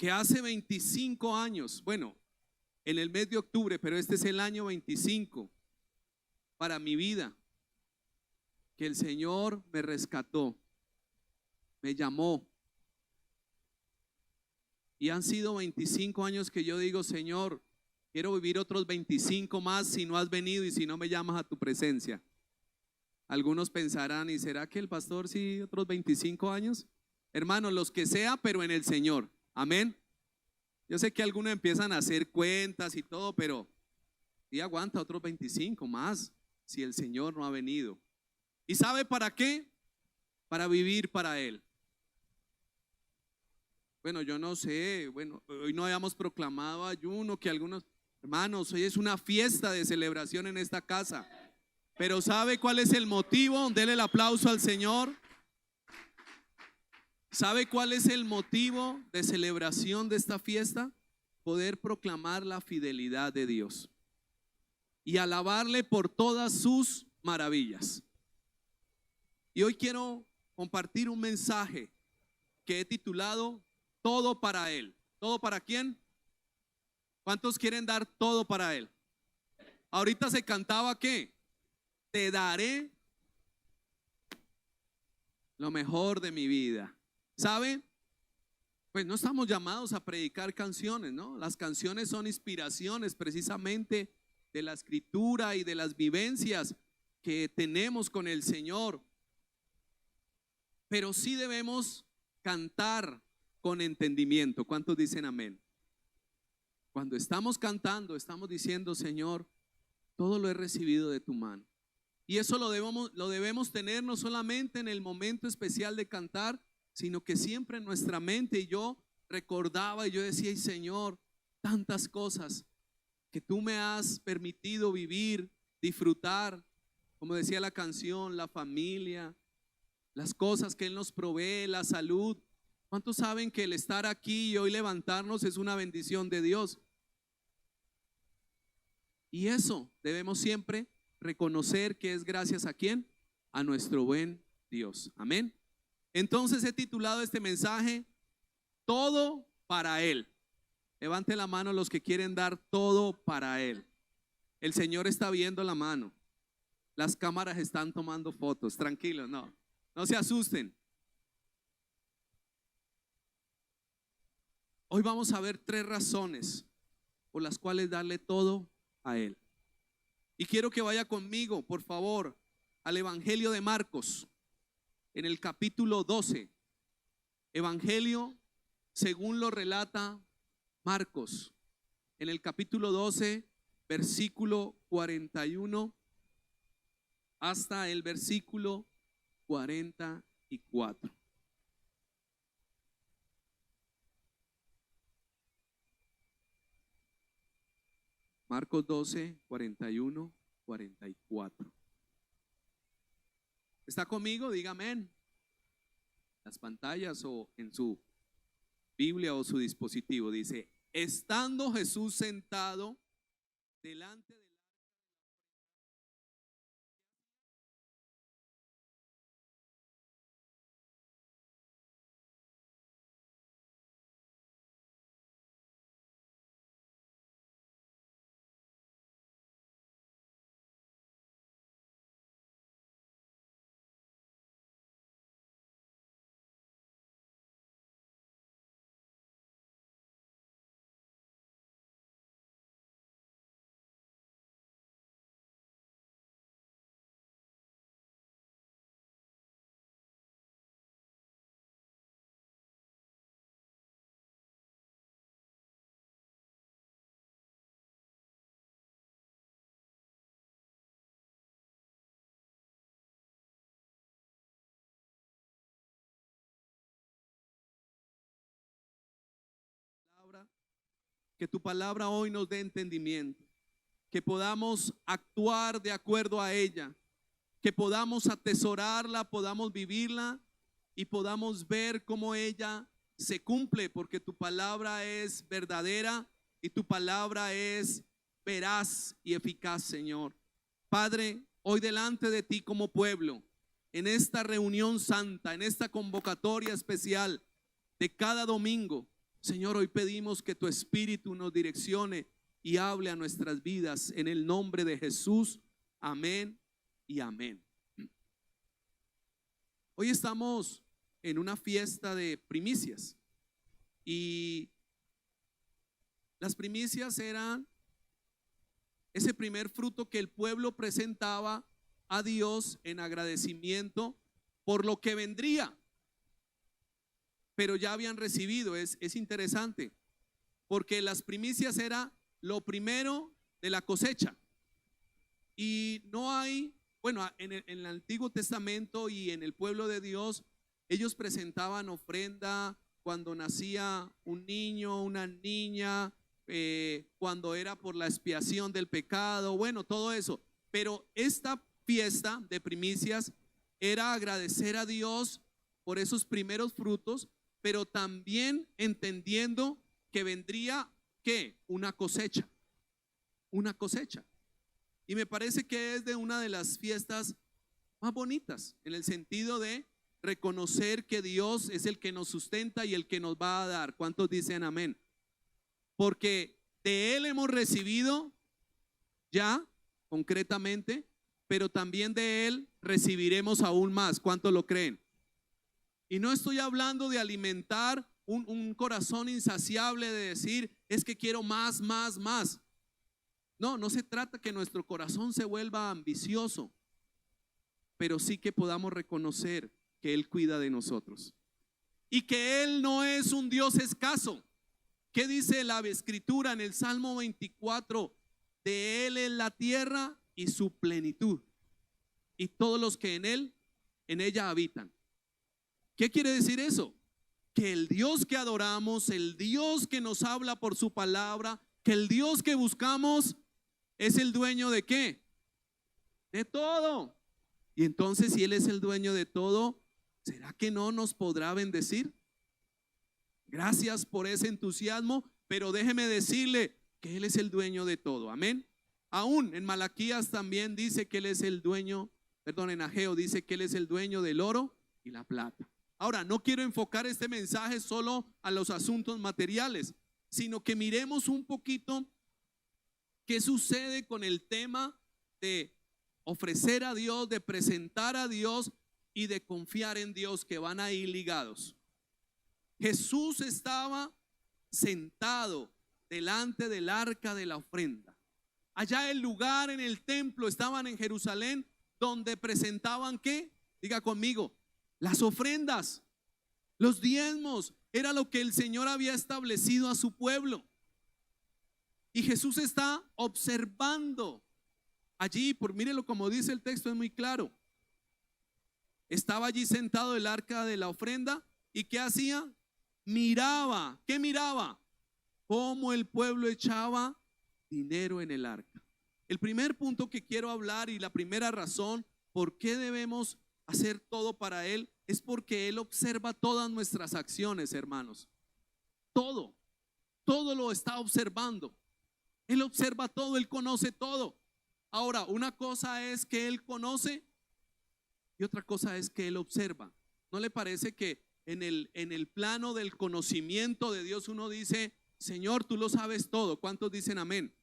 que hace 25 años, bueno, en el mes de octubre, pero este es el año 25 para mi vida, que el Señor me rescató, me llamó. Y han sido 25 años que yo digo, Señor, quiero vivir otros 25 más si no has venido y si no me llamas a tu presencia. Algunos pensarán, ¿y será que el pastor sí otros 25 años? Hermanos, los que sea, pero en el Señor. Amén. Yo sé que algunos empiezan a hacer cuentas y todo, pero y aguanta otros 25 más si el Señor no ha venido. ¿Y sabe para qué? Para vivir para Él. Bueno, yo no sé, bueno, hoy no habíamos proclamado ayuno, que algunos, hermanos, hoy es una fiesta de celebración en esta casa. Pero ¿sabe cuál es el motivo? Dele el aplauso al Señor. ¿Sabe cuál es el motivo de celebración de esta fiesta? Poder proclamar la fidelidad de Dios y alabarle por todas sus maravillas. Y hoy quiero compartir un mensaje que he titulado Todo para Él. ¿Todo para quién? ¿Cuántos quieren dar todo para Él? Ahorita se cantaba ¿qué? Te daré lo mejor de mi vida. ¿Sabe? Pues no estamos llamados a predicar canciones, ¿no? Las canciones son inspiraciones precisamente de la escritura y de las vivencias que tenemos con el Señor. Pero sí debemos cantar con entendimiento. ¿Cuántos dicen amén? Cuando estamos cantando, estamos diciendo, Señor, todo lo he recibido de tu mano. Y eso lo debemos tener no solamente en el momento especial de cantar, sino que siempre en nuestra mente. Y yo recordaba y yo decía, Señor, tantas cosas que tú me has permitido vivir, disfrutar, como decía la canción, la familia, las cosas que Él nos provee, la salud. ¿Cuántos saben que el estar aquí y hoy levantarnos es una bendición de Dios? Y eso debemos siempre reconocer que es gracias a ¿quién? A nuestro buen Dios. Amén. Entonces he titulado este mensaje Todo para Él. Levante la mano los que quieren dar todo para Él. El Señor está viendo la mano. Las cámaras están tomando fotos. Tranquilos, no se asusten. Hoy vamos a ver 3 razones por las cuales darle todo a Él. Y quiero que vaya conmigo, por favor, al Evangelio de Marcos, en el capítulo 12. Evangelio según lo relata Marcos, en el capítulo 12, versículo 41 hasta el versículo 44. Marcos 12, 41, 44. ¿Está conmigo? Diga amén. Las pantallas o en su Biblia o su dispositivo dice: estando Jesús sentado delante de que tu palabra hoy nos dé entendimiento, que podamos actuar de acuerdo a ella, que podamos atesorarla, podamos vivirla y podamos ver cómo ella se cumple, porque tu palabra es verdadera y tu palabra es veraz y eficaz, Señor. Padre, hoy delante de ti como pueblo, en esta reunión santa, en esta convocatoria especial de cada domingo, Señor, hoy pedimos que tu Espíritu nos direccione y hable a nuestras vidas en el nombre de Jesús. Amén y amén. Hoy estamos en una fiesta de primicias y las primicias eran ese primer fruto que el pueblo presentaba a Dios en agradecimiento por lo que vendría, pero ya habían recibido. Es interesante porque las primicias era lo primero de la cosecha y no hay, bueno, en el Antiguo Testamento y en el pueblo de Dios, ellos presentaban ofrenda cuando nacía un niño, una niña, cuando era por la expiación del pecado, bueno, todo eso. Pero esta fiesta de primicias era agradecer a Dios por esos primeros frutos, pero también entendiendo que vendría, ¿qué? Una cosecha. Y me parece que es de una de las fiestas más bonitas, en el sentido de reconocer que Dios es el que nos sustenta y el que nos va a dar. ¿Cuántos dicen amén? Porque de Él hemos recibido ya concretamente, pero también de Él recibiremos aún más. ¿Cuántos lo creen? Y no estoy hablando de alimentar un corazón insaciable de decir, es que quiero más, más, más. No, no se trata que nuestro corazón se vuelva ambicioso, pero sí que podamos reconocer que Él cuida de nosotros y que Él no es un Dios escaso. ¿Qué dice la Escritura en el Salmo 24? De Él es la tierra y su plenitud, y todos los que en ella habitan. ¿Qué quiere decir eso? Que el Dios que adoramos, el Dios que nos habla por su palabra, que el Dios que buscamos es el dueño ¿de qué? De todo. Y entonces, si Él es el dueño de todo, ¿será que no nos podrá bendecir? Gracias por ese entusiasmo, pero déjeme decirle que Él es el dueño de todo. Amén. Aún en Malaquías también dice que Él es el dueño, perdón, en Ageo dice que Él es el dueño del oro y la plata. Ahora, no quiero enfocar este mensaje solo a los asuntos materiales, sino que miremos un poquito qué sucede con el tema de ofrecer a Dios, de presentar a Dios y de confiar en Dios, que van a ir ligados. Jesús estaba sentado delante del arca de la ofrenda. Allá el lugar en el templo, estaban en Jerusalén, donde presentaban ¿qué? Diga conmigo, las ofrendas, los diezmos, era lo que el Señor había establecido a su pueblo. Y Jesús está observando allí, mírelo como dice el texto, es muy claro. Estaba allí sentado el arca de la ofrenda y ¿qué hacía? Miraba, ¿qué miraba? Cómo el pueblo echaba dinero en el arca. El primer punto que quiero hablar y la primera razón por qué debemos hacer todo para Él es porque Él observa todas nuestras acciones, hermanos. Todo lo está observando. Él observa todo, Él conoce todo. Ahora, una cosa es que Él conoce y otra cosa es que Él observa. ¿No le parece que en el plano del conocimiento de Dios uno dice, Señor, tú lo sabes todo? ¿Cuántos dicen amén?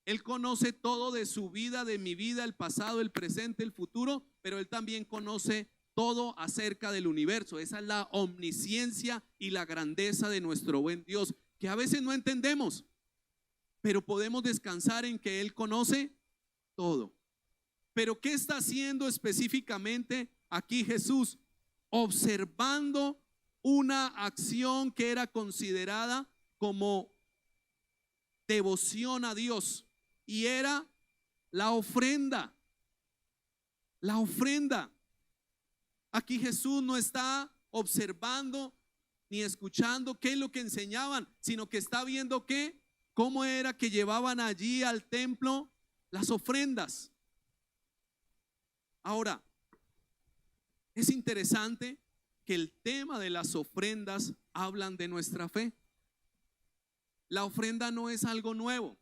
Él conoce todo de su vida, de mi vida, el pasado, el presente, el futuro, pero Él también conoce todo acerca del universo. Esa es la omnisciencia y la grandeza de nuestro buen Dios, que a veces no entendemos, pero podemos descansar en que Él conoce todo. Pero ¿qué está haciendo específicamente aquí Jesús? Observando una acción que era considerada como devoción a Dios, y era la ofrenda. La ofrenda. Aquí Jesús no está observando ni escuchando qué es lo que enseñaban, sino que está viendo cómo era que llevaban allí al templo las ofrendas. Ahora, es interesante que el tema de las ofrendas hablan de nuestra fe. La ofrenda no es algo nuevo.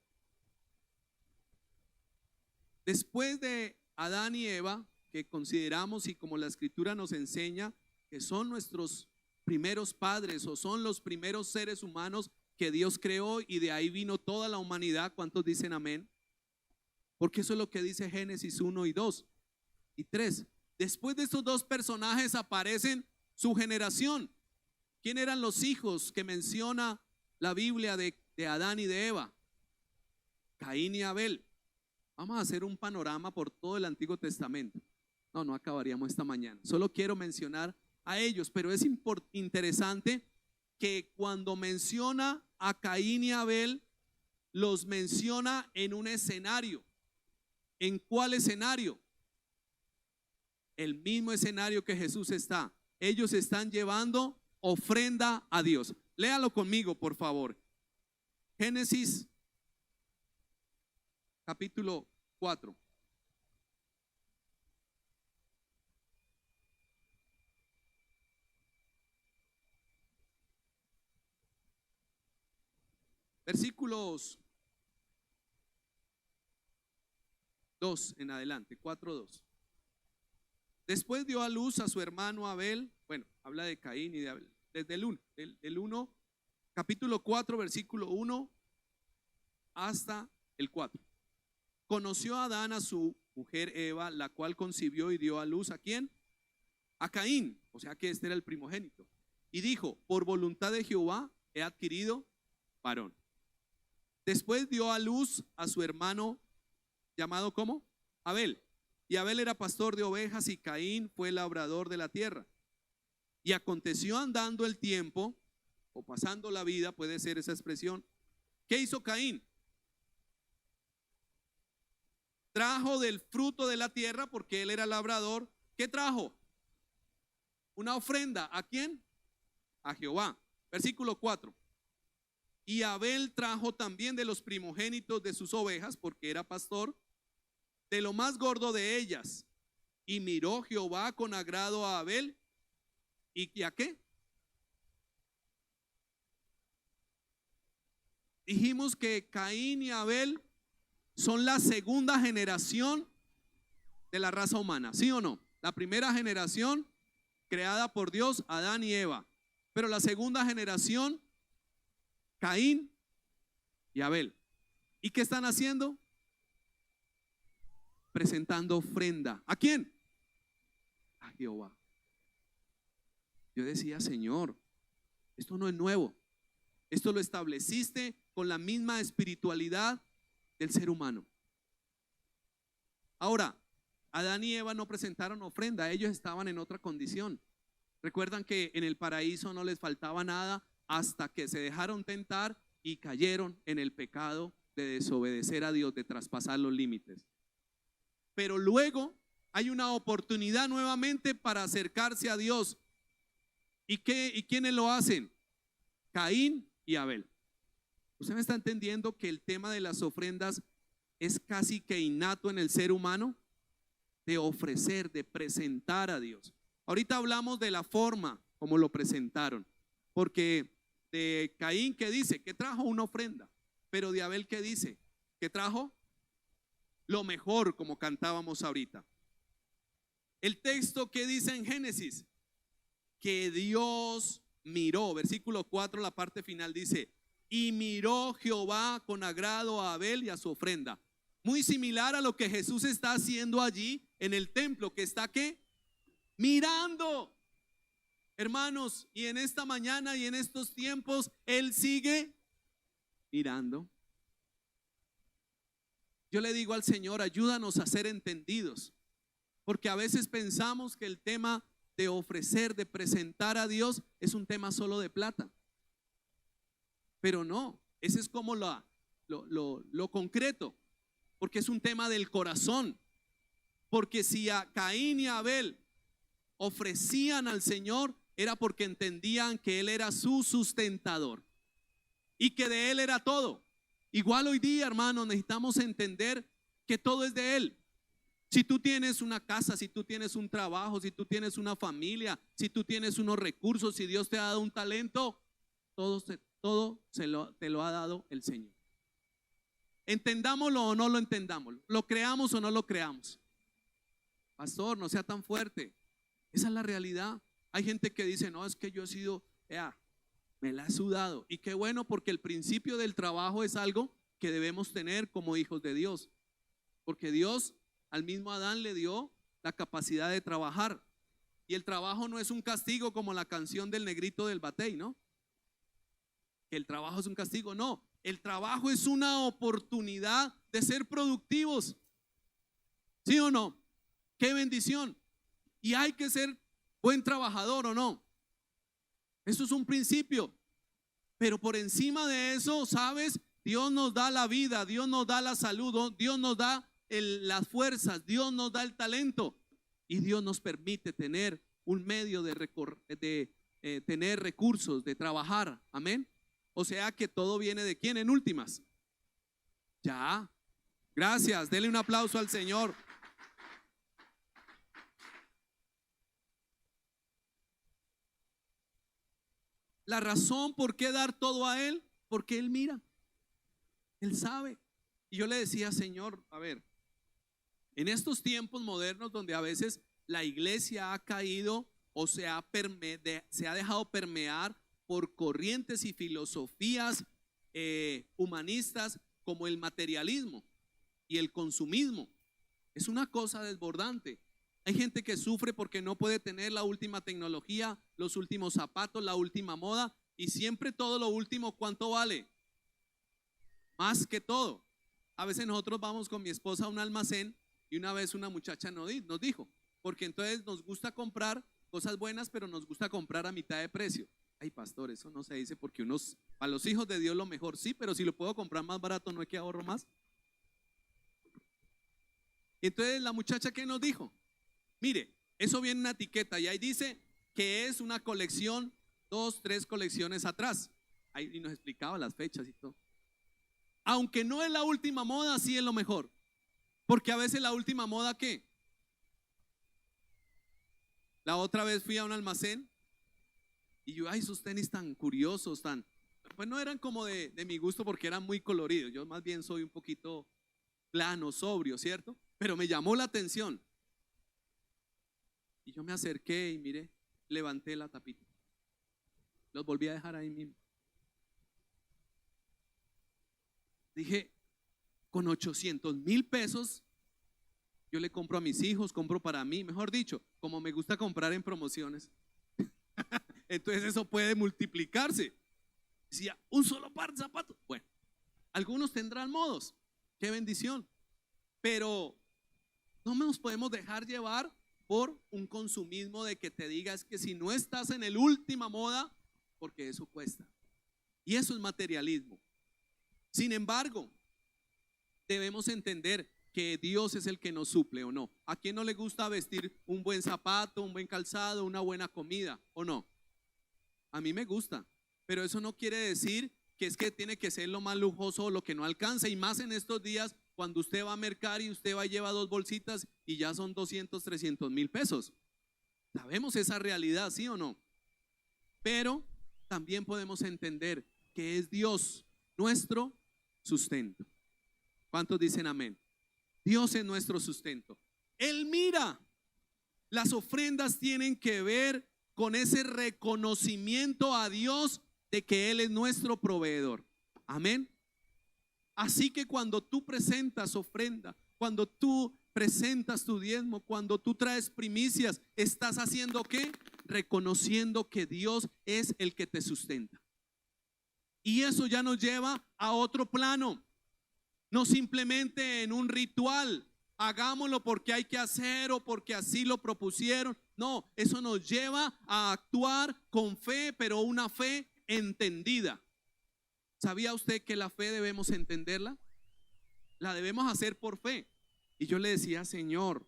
Después de Adán y Eva, que consideramos y como la Escritura nos enseña que son nuestros primeros padres o son los primeros seres humanos que Dios creó y de ahí vino toda la humanidad. ¿Cuántos dicen amén? Porque eso es lo que dice Génesis 1 y 2 y 3. Después de estos dos personajes aparecen su generación. ¿Quién eran los hijos que menciona la Biblia de Adán y de Eva? Caín y Abel. Vamos a hacer un panorama por todo el Antiguo Testamento. No acabaríamos esta mañana. Solo quiero mencionar a ellos, pero es interesante que cuando menciona a Caín y Abel, los menciona en un escenario. ¿En cuál escenario? El mismo escenario que Jesús está. Ellos están llevando ofrenda a Dios. Léalo conmigo, por favor. Génesis capítulo 4. Versículos 2 en adelante, 4:2. Después dio a luz a su hermano Abel. Bueno, habla de Caín y de Abel. Desde el 1, capítulo 4, versículo 1 hasta el 4. Conoció a Adán a su mujer Eva, la cual concibió y dio a luz ¿a quién? A Caín, o sea que este era el primogénito. Y dijo, por voluntad de Jehová he adquirido varón. Después dio a luz a su hermano llamado ¿cómo? Abel. Y Abel era pastor de ovejas y Caín fue labrador de la tierra. Y aconteció andando el tiempo, o pasando la vida, puede ser esa expresión. ¿Qué hizo Caín? Trajo del fruto de la tierra, porque él era labrador. ¿Qué trajo? Una ofrenda. ¿A quién? A Jehová. Versículo 4. Y Abel trajo también de los primogénitos de sus ovejas, porque era pastor, de lo más gordo de ellas. Y miró Jehová con agrado a Abel. ¿Y a qué? Dijimos que Caín y Abel son la segunda generación de la raza humana, ¿sí o no? La primera generación creada por Dios, Adán y Eva. Pero la segunda generación, Caín y Abel. ¿Y qué están haciendo? Presentando ofrenda. ¿A quién? A Jehová. Yo decía, Señor, esto no es nuevo. Esto lo estableciste con la misma espiritualidad del ser humano. Ahora, Adán y Eva no presentaron ofrenda, ellos estaban en otra condición. Recuerdan que en el paraíso no les faltaba nada hasta que se dejaron tentar y cayeron en el pecado de desobedecer a Dios, de traspasar los límites. Pero luego hay una oportunidad nuevamente para acercarse a Dios. ¿Y quiénes lo hacen? Caín y Abel. ¿Usted me está entendiendo que el tema de las ofrendas es casi que innato en el ser humano? De ofrecer, de presentar a Dios. Ahorita hablamos de la forma como lo presentaron, porque de Caín, ¿qué dice? Que trajo una ofrenda. Pero de Abel, ¿qué dice? Que trajo lo mejor, como cantábamos ahorita. El texto que dice en Génesis, que Dios miró, versículo 4, la parte final dice, y miró Jehová con agrado a Abel y a su ofrenda. Muy similar a lo que Jesús está haciendo allí en el templo, que está ¿qué? Mirando. Hermanos, y en esta mañana y en estos tiempos, Él sigue mirando. Yo le digo al Señor, ayúdanos a ser entendidos, porque a veces pensamos que el tema de ofrecer, de presentar a Dios es un tema solo de plata. Pero no, ese es como lo concreto, porque es un tema del corazón. Porque si a Caín y a Abel ofrecían al Señor, era porque entendían que Él era su sustentador y que de Él era todo. Igual hoy día, hermanos, necesitamos entender que todo es de Él. Si tú tienes una casa, si tú tienes un trabajo, si tú tienes una familia, si tú tienes unos recursos, si Dios te ha dado un talento, todo te lo ha dado el Señor. Entendámoslo o no lo entendamos, lo creamos o no lo creamos. Pastor, no sea tan fuerte. Esa es la realidad. Hay gente que dice, no, es que yo he sido, me la he sudado. Y qué bueno, porque el principio del trabajo es algo que debemos tener como hijos de Dios. Porque Dios al mismo Adán le dio la capacidad de trabajar. Y el trabajo no es un castigo como la canción del negrito del batey, ¿no? Que el trabajo es un castigo, no. El trabajo es una oportunidad de ser productivos. ¿Sí o no? ¡Qué bendición! Y hay que ser buen trabajador, ¿o no? Eso es un principio. Pero por encima de eso, ¿sabes? Dios nos da la vida, Dios nos da la salud, Dios nos da las fuerzas, Dios nos da el talento. Y Dios nos permite tener un medio de tener recursos, de trabajar. Amén. O sea que todo viene de quién en últimas. Ya. Gracias. Dele un aplauso al Señor. La razón por qué dar todo a Él, porque Él mira, Él sabe. Y yo le decía, Señor, a ver, en estos tiempos modernos donde a veces la iglesia ha caído o se ha dejado permear por corrientes y filosofías humanistas como el materialismo y el consumismo, es una cosa desbordante. Hay gente que sufre porque no puede tener la última tecnología, los últimos zapatos, la última moda, y siempre todo lo último, ¿cuánto vale? Más que todo. A veces nosotros vamos con mi esposa a un almacén y una vez una muchacha nos dijo, porque entonces nos gusta comprar cosas buenas, pero nos gusta comprar a mitad de precio. Ay, pastor, eso no se dice porque a los hijos de Dios lo mejor, sí, pero si lo puedo comprar más barato, ¿no es que ahorro más? Y entonces la muchacha, ¿qué nos dijo? Mire, eso viene en una etiqueta y ahí dice que es una colección, 2, 3 colecciones atrás. Ahí nos explicaba las fechas y todo. Aunque no es la última moda, sí es lo mejor. Porque a veces la última moda, ¿qué? La otra vez fui a un almacén y yo, ay, esos tenis tan curiosos, pues no eran como de mi gusto porque eran muy coloridos. Yo más bien soy un poquito plano, sobrio, ¿cierto? Pero me llamó la atención. Y yo me acerqué y mire, levanté la tapita. Los volví a dejar ahí mismo. Dije, con 800,000 pesos, yo le compro a mis hijos, compro para mí, mejor dicho, como me gusta comprar en promociones. Entonces eso puede multiplicarse. Decía, un solo par de zapatos. Bueno, algunos tendrán modos, qué bendición. Pero no nos podemos dejar llevar por un consumismo de que te digas que si no estás en el última moda, porque eso cuesta. Y eso es materialismo. Sin embargo, debemos entender que Dios es el que nos suple, ¿o no? ¿A quién no le gusta vestir un buen zapato, un buen calzado, una buena comida, o no? A mí me gusta, pero eso no quiere decir que es que tiene que ser lo más lujoso o lo que no alcanza, y más en estos días cuando usted va a mercar y usted va y lleva 2 bolsitas y ya son 200, 300,000 pesos. Sabemos esa realidad, ¿sí o no? Pero también podemos entender que es Dios nuestro sustento. ¿Cuántos dicen amén? Dios es nuestro sustento. Él mira. Las ofrendas tienen que ver con ese reconocimiento a Dios de que Él es nuestro proveedor. Amén. Así que cuando tú presentas ofrenda, cuando tú presentas tu diezmo, cuando tú traes primicias, ¿estás haciendo qué? Reconociendo que Dios es el que te sustenta. Y eso ya nos lleva a otro plano. No simplemente en un ritual, hagámoslo porque hay que hacer o porque así lo propusieron. No, eso nos lleva a actuar con fe, pero una fe entendida. ¿Sabía usted que la fe debemos entenderla? La debemos hacer por fe. Y yo le decía, Señor,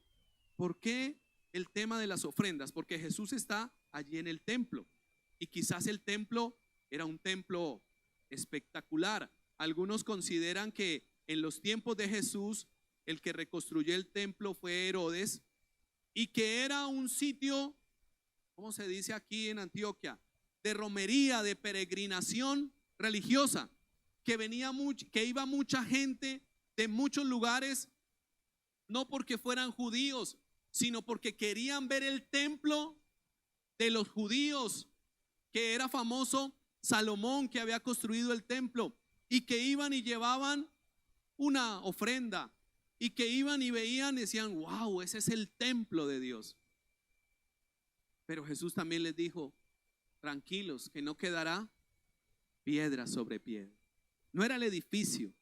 ¿por qué el tema de las ofrendas? Porque Jesús está allí en el templo. Y quizás el templo era un templo espectacular. Algunos consideran que en los tiempos de Jesús, el que reconstruyó el templo fue Herodes, y que era un sitio, ¿cómo se dice aquí en Antioquia? De romería, de peregrinación religiosa, que iba mucha gente de muchos lugares, no porque fueran judíos, sino porque querían ver el templo de los judíos, que era famoso Salomón, que había construido el templo, y que iban y llevaban una ofrenda, y que iban y veían y decían, wow, ese es el templo de Dios. Pero Jesús también les dijo, tranquilos, que no quedará piedra sobre piedra. No era el edificio,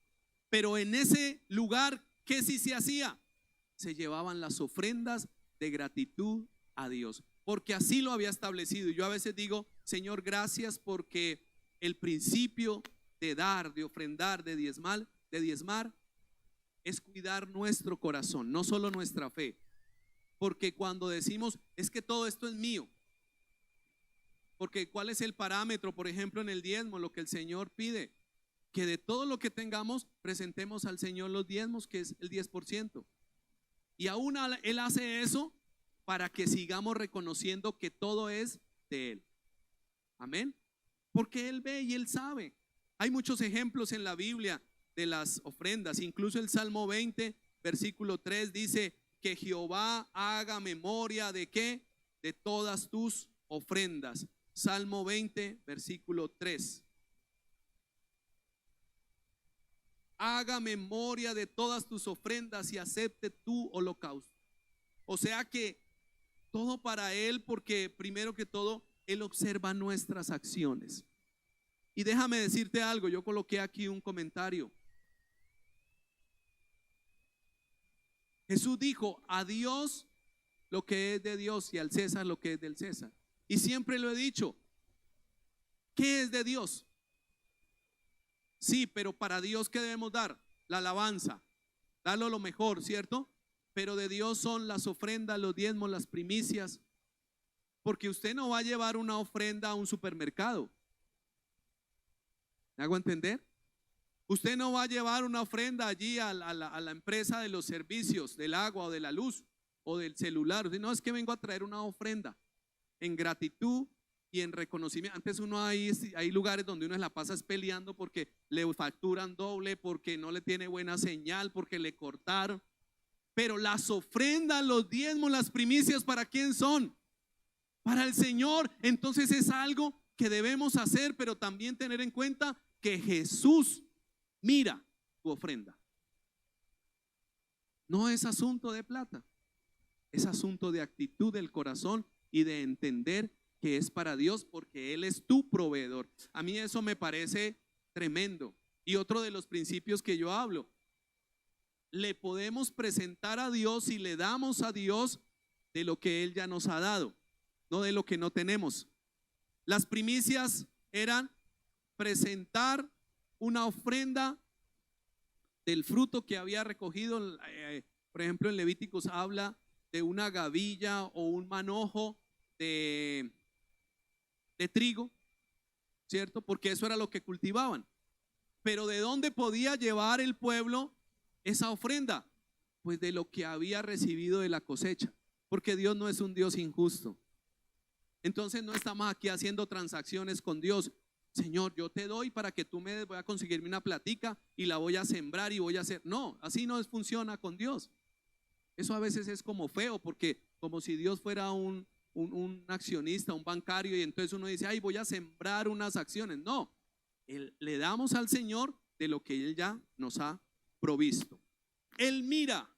pero en ese lugar, ¿qué sí se hacía? Se llevaban las ofrendas de gratitud a Dios, porque así lo había establecido. Y yo a veces digo, Señor, gracias porque el principio de dar, de ofrendar, de diezmar es cuidar nuestro corazón, no solo nuestra fe. Porque cuando decimos, es que todo esto es mío, porque ¿cuál es el parámetro? Por ejemplo, en el diezmo, lo que el Señor pide, que de todo lo que tengamos presentemos al Señor los diezmos, que es el 10%. Y aún Él hace eso para que sigamos reconociendo que todo es de Él. Amén. Porque Él ve y Él sabe. Hay muchos ejemplos en la Biblia de las ofrendas. Incluso el Salmo 20, versículo 3 dice que Jehová haga memoria de ¿qué? De todas tus ofrendas. Salmo 20, versículo 3. Haga memoria de todas tus ofrendas y acepte tu holocausto. O sea que todo para Él, porque primero que todo Él observa nuestras acciones. Y déjame decirte algo, yo coloqué aquí un comentario. Jesús dijo, a Dios lo que es de Dios y al César lo que es del César. Y siempre lo he dicho, ¿qué es de Dios? Sí, pero para Dios, ¿qué debemos dar? La alabanza, darlo lo mejor, ¿cierto? Pero de Dios son las ofrendas, los diezmos, las primicias. Porque usted no va a llevar una ofrenda a un supermercado. ¿Me hago entender? Usted no va a llevar una ofrenda allí a la empresa de los servicios, del agua o de la luz o del celular. Usted, no, es que vengo a traer una ofrenda en gratitud y en reconocimiento. Antes hay lugares donde uno se la pasa peleando porque le facturan doble, porque no le tiene buena señal, porque le cortaron. Pero las ofrendas, los diezmos, las primicias, ¿para quién son? Para el Señor. Entonces es algo que debemos hacer, pero también tener en cuenta que Jesús mira tu ofrenda. No es asunto de plata, es asunto de actitud del corazón y de entender que es para Dios, porque Él es tu proveedor. A mí eso me parece tremendo. Y otro de los principios que yo hablo, le podemos presentar a Dios y le damos a Dios de lo que Él ya nos ha dado, no de lo que no tenemos. Las primicias eran presentar una ofrenda del fruto que había recogido. Por ejemplo, en Levíticos habla de una gavilla o un manojo de trigo, ¿cierto? Porque eso era lo que cultivaban. Pero ¿de dónde podía llevar el pueblo esa ofrenda? Pues de lo que había recibido de la cosecha, porque Dios no es un Dios injusto. Entonces no estamos aquí haciendo transacciones con Dios. Señor, yo te doy para que tú me des, voy a conseguirme una platica y la voy a sembrar y voy a hacer. No, así no funciona con Dios. Eso a veces es como feo, porque como si Dios fuera un accionista, un bancario, y entonces uno dice, ay, voy a sembrar unas acciones. No, le damos al Señor de lo que Él ya nos ha provisto. Él mira,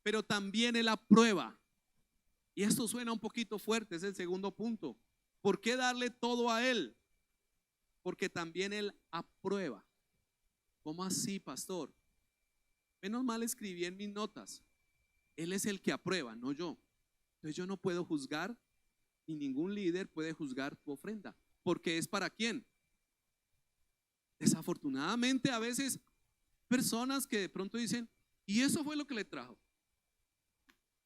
pero también Él aprueba. Y esto suena un poquito fuerte, es el segundo punto. ¿Por qué darle todo a Él? Porque también Él aprueba. ¿Cómo así, pastor? Menos mal escribí en mis notas. Él es el que aprueba, no yo. Entonces yo no puedo juzgar, y ningún líder puede juzgar tu ofrenda, porque es para quién. Desafortunadamente a veces personas que de pronto dicen, y eso fue lo que le trajo.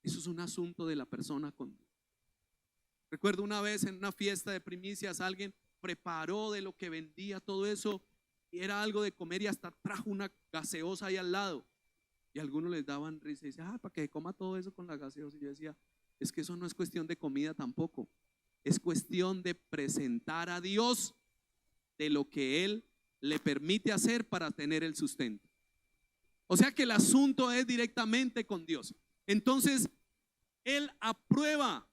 Eso es un asunto de la persona con Dios. Recuerdo una vez en una fiesta de primicias, alguien preparó de lo que vendía todo eso, y era algo de comer, y hasta trajo una gaseosa ahí al lado. Y algunos les daban risa y decían, para que coma todo eso con la gaseosa. Y yo decía, es que eso no es cuestión de comida tampoco, es cuestión de presentar a Dios de lo que Él le permite hacer para tener el sustento. O sea que el asunto es directamente con Dios. Entonces Él aprueba.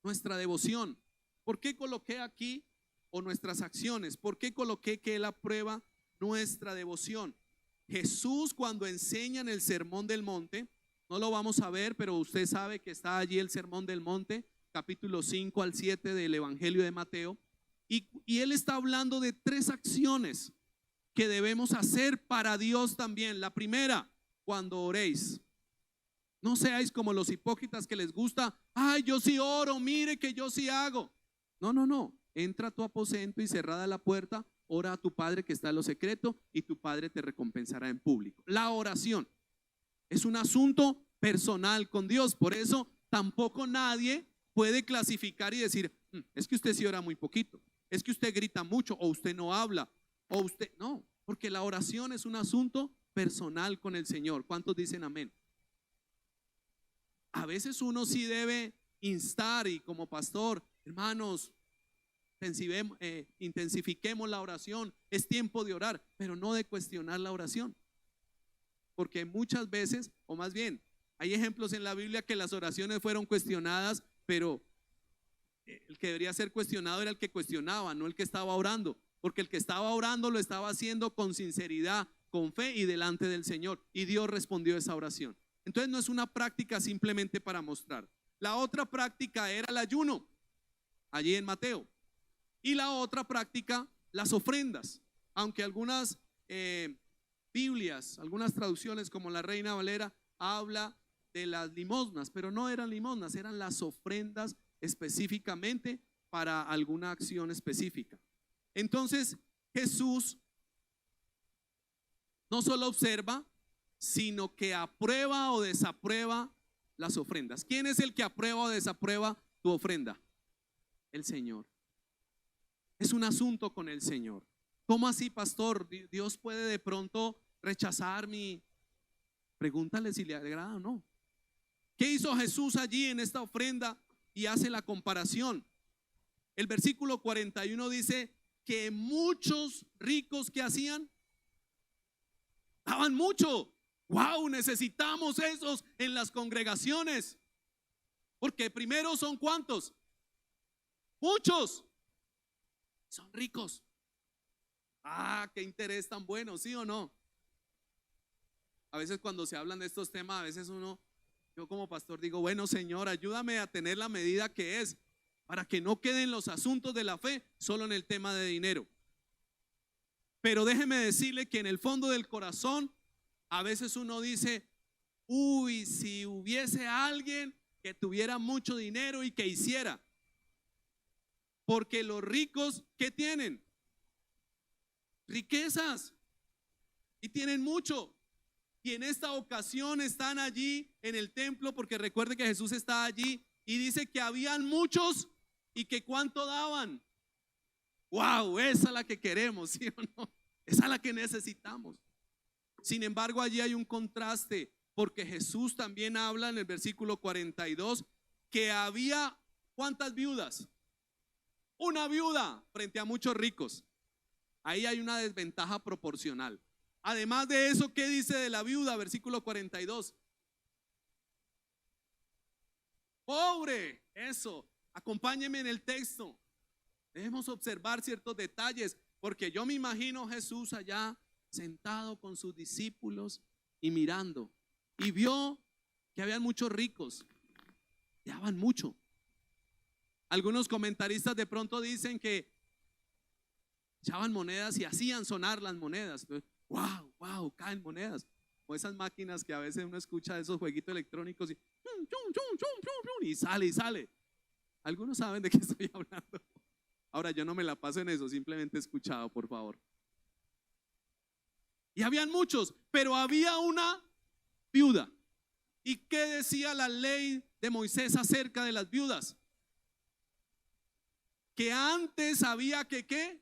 nuestra devoción. ¿Por qué coloqué aquí, o nuestras acciones? ¿Por qué coloqué que Él aprueba nuestra devoción? Jesús, cuando enseña en el Sermón del Monte, no lo vamos a ver, pero usted sabe que está allí el Sermón del Monte, capítulo 5 al 7 del Evangelio de Mateo, y Él está hablando de 3 acciones que debemos hacer para Dios también. La primera, cuando oréis, no seáis como los hipócritas que les gusta, ay, yo sí oro, mire que yo sí hago. No, no, no, entra a tu aposento y cerrada la puerta, ora a tu Padre que está en lo secreto y tu Padre te recompensará en público. La oración es un asunto personal con Dios, por eso tampoco nadie puede clasificar y decir, es que usted sí ora muy poquito, es que usted grita mucho, o usted no habla, o usted no, porque la oración es un asunto personal con el Señor. ¿Cuántos dicen amén? A veces uno sí debe instar, y como pastor, hermanos, intensifiquemos la oración, es tiempo de orar, pero no de cuestionar la oración, porque muchas veces, o más bien, hay ejemplos en la Biblia que las oraciones fueron cuestionadas, pero el que debería ser cuestionado era el que cuestionaba, no el que estaba orando, porque el que estaba orando lo estaba haciendo con sinceridad, con fe y delante del Señor, y Dios respondió esa oración. Entonces no es una práctica simplemente para mostrar. La otra práctica era el ayuno, allí en Mateo, y la otra práctica, las ofrendas, aunque algunas Biblias, algunas traducciones como la Reina Valera habla de las limosnas, pero no eran limosnas, eran las ofrendas específicamente para alguna acción específica. Entonces Jesús no solo observa, sino que aprueba o desaprueba las ofrendas. ¿Quién es el que aprueba o desaprueba tu ofrenda? El Señor. Es un asunto con el Señor. ¿Cómo así, pastor? Dios puede de pronto rechazar mi... Pregúntale si le agrada o no. ¿Qué hizo Jesús allí en esta ofrenda? Y hace la comparación. El versículo 41 dice que muchos ricos que hacían, daban mucho. Wow, necesitamos esos en las congregaciones, porque primero son ¿cuántos? Muchos. Son ricos. Ah, qué interés tan bueno, ¿sí o no? A veces cuando se hablan de estos temas, a veces yo como pastor digo, bueno, Señor, ayúdame a tener la medida que es, para que no queden los asuntos de la fe solo en el tema de dinero. Pero déjeme decirle que en el fondo del corazón, a veces uno dice, uy, si hubiese alguien que tuviera mucho dinero y que hiciera. Porque los ricos, ¿qué tienen? Riquezas. Y tienen mucho. Y en esta ocasión están allí en el templo, porque recuerde que Jesús está allí y dice que habían muchos y que cuánto daban. Wow, esa es la que queremos, ¿sí o no? Esa es la que necesitamos. Sin embargo, allí hay un contraste, porque Jesús también habla en el versículo 42 que había ¿cuántas viudas? Una viuda frente a muchos ricos. Ahí hay una desventaja proporcional. Además de eso, ¿qué dice de la viuda? Versículo 42. Pobre, eso. Acompáñeme en el texto. Debemos observar ciertos detalles, porque yo me imagino Jesús allá sentado con sus discípulos y mirando, y vio que habían muchos ricos, daban mucho. Algunos comentaristas de pronto dicen que echaban monedas y hacían sonar las monedas. Entonces, wow, wow, caen monedas. O esas máquinas que a veces uno escucha de esos jueguitos electrónicos y sale y sale. Algunos saben de qué estoy hablando. Ahora yo no me la paso en eso, simplemente he escuchado, por favor. Y habían muchos, pero había una viuda. ¿Y qué decía la ley de Moisés acerca de las viudas? Que antes había que ¿qué?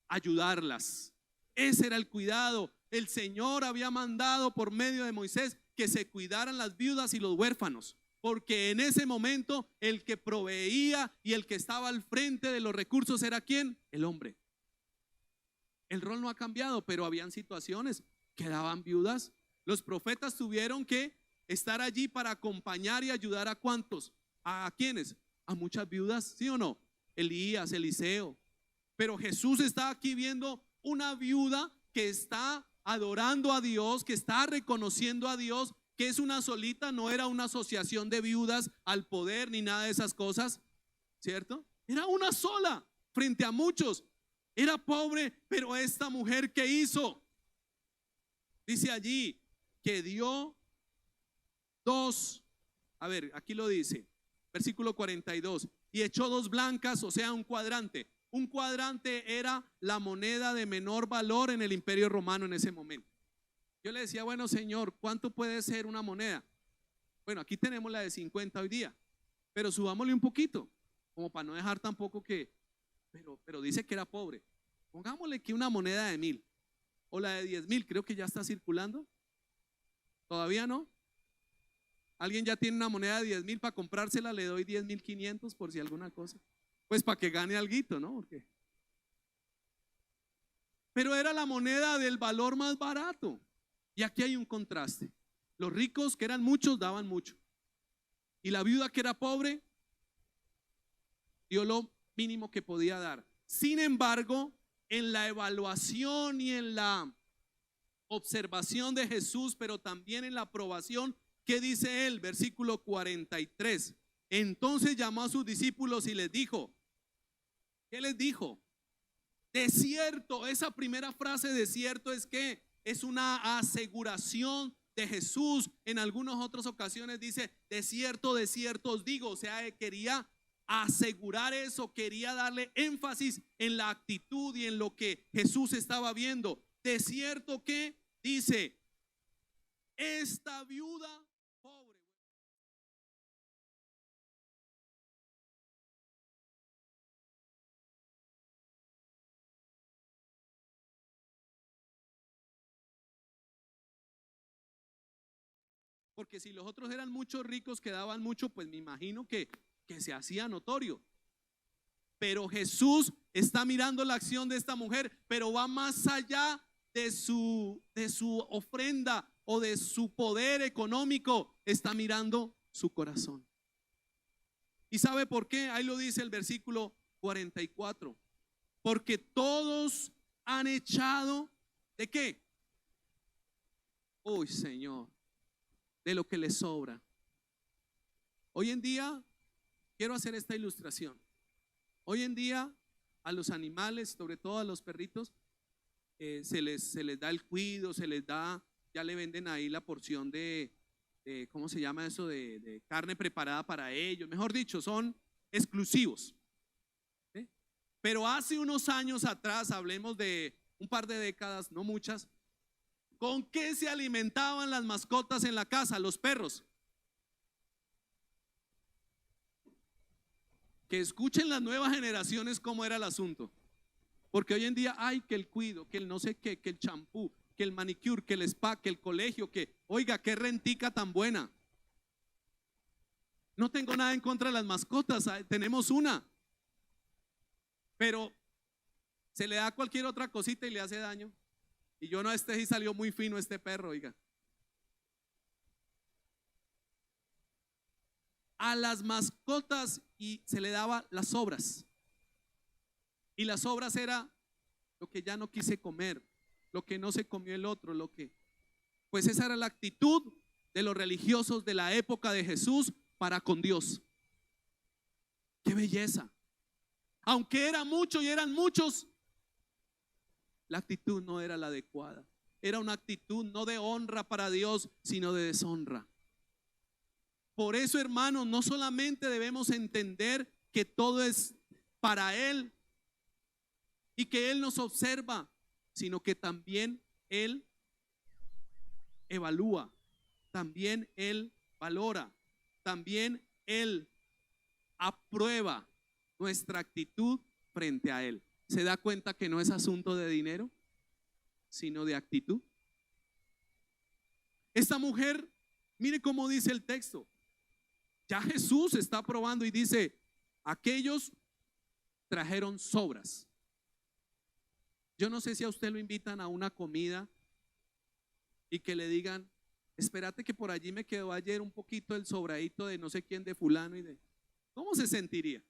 Ayudarlas. Ese era el cuidado. El Señor había mandado por medio de Moisés que se cuidaran las viudas y los huérfanos, porque en ese momento el que proveía y el que estaba al frente de los recursos era ¿quién? El hombre. El rol no ha cambiado, pero habían situaciones que daban viudas. Los profetas tuvieron que estar allí para acompañar y ayudar a ¿cuántos? ¿A quiénes? a muchas viudas, ¿sí o no? Elías, Eliseo. Pero Jesús está aquí viendo una viuda que está adorando a Dios, que está reconociendo a Dios, que es una solita, no era una asociación de viudas al poder ni nada de esas cosas, ¿cierto? Era una sola frente a muchos. Era pobre, pero esta mujer, ¿qué hizo? Dice allí que dio dos, a ver, aquí lo dice, versículo 42, y echó dos blancas, o sea, un cuadrante. Un cuadrante era la moneda de menor valor en el Imperio Romano en ese momento. Yo le decía, bueno, señor, ¿cuánto puede ser una moneda? Bueno, aquí tenemos la de 50 hoy día, pero subámosle un poquito, como para no dejar tampoco que, pero dice que era pobre. Pongámosle que una moneda de 1000 o la de 10.000, creo que ya está circulando. ¿Todavía no? ¿Alguien ya tiene una moneda de 10.000 para comprársela? Le doy 10.500 por si alguna cosa. Pues para que gane alguito, ¿no? Porque... Pero era la moneda del valor más barato. Y aquí hay un contraste. Los ricos, que eran muchos, daban mucho. Y la viuda, que era pobre, dio lo mínimo que podía dar. Sin embargo, en la evaluación y en la observación de Jesús, pero también en la aprobación, ¿qué dice él? Versículo 43. Entonces llamó a sus discípulos y les dijo, ¿qué les dijo? De cierto, esa primera frase de cierto es que es una aseguración de Jesús. En algunas otras ocasiones dice, de cierto os digo, o sea, quería asegurar eso, quería darle énfasis en la actitud y en lo que Jesús estaba viendo. De cierto que dice, esta viuda pobre. Porque si los otros eran muchos ricos que daban mucho, pues me imagino que se hacía notorio. Pero Jesús está mirando la acción de esta mujer, pero va más allá de su ofrenda o de su poder económico. Está mirando su corazón. ¿Y sabe por qué? Ahí lo dice el versículo 44. Porque todos han echado, ¿de qué? Uy, Señor, de lo que les sobra. Hoy en día, quiero hacer esta ilustración. Hoy en día a los animales, sobre todo a los perritos, se les da el cuido, se les da, ya le venden ahí la porción de ¿cómo se llama eso? De carne preparada para ellos. Mejor dicho, son exclusivos. ¿Sí? Pero hace unos años atrás, hablemos de un par de décadas, no muchas, ¿con qué se alimentaban las mascotas en la casa? Los perros. Que escuchen las nuevas generaciones cómo era el asunto. Porque hoy en día hay que el cuido, que el no sé qué, que el champú, que el manicure, que el spa, que el colegio, que oiga, qué rentica tan buena. No tengo nada en contra de las mascotas, tenemos una. Pero se le da cualquier otra cosita y le hace daño. Y yo no, este sí salió muy fino este perro, oiga. A las mascotas y se le daba las sobras. Y las sobras era lo que ya no quise comer, lo que no se comió el otro, lo que... Pues esa era la actitud de los religiosos de la época de Jesús para con Dios. ¡Qué belleza! Aunque era mucho y eran muchos, la actitud no era la adecuada. Era una actitud no de honra para Dios, sino de deshonra. Por eso, hermanos, no solamente debemos entender que todo es para Él y que Él nos observa, sino que también Él evalúa, también Él valora, también Él aprueba nuestra actitud frente a Él. ¿Se da cuenta que no es asunto de dinero, sino de actitud? Esta mujer, mire cómo dice el texto. Ya Jesús está probando y dice, aquellos trajeron sobras. Yo no sé si a usted lo invitan a una comida y que le digan, espérate que por allí me quedó ayer un poquito el sobradito de no sé quién, de fulano y de... ¿Cómo se sentiría?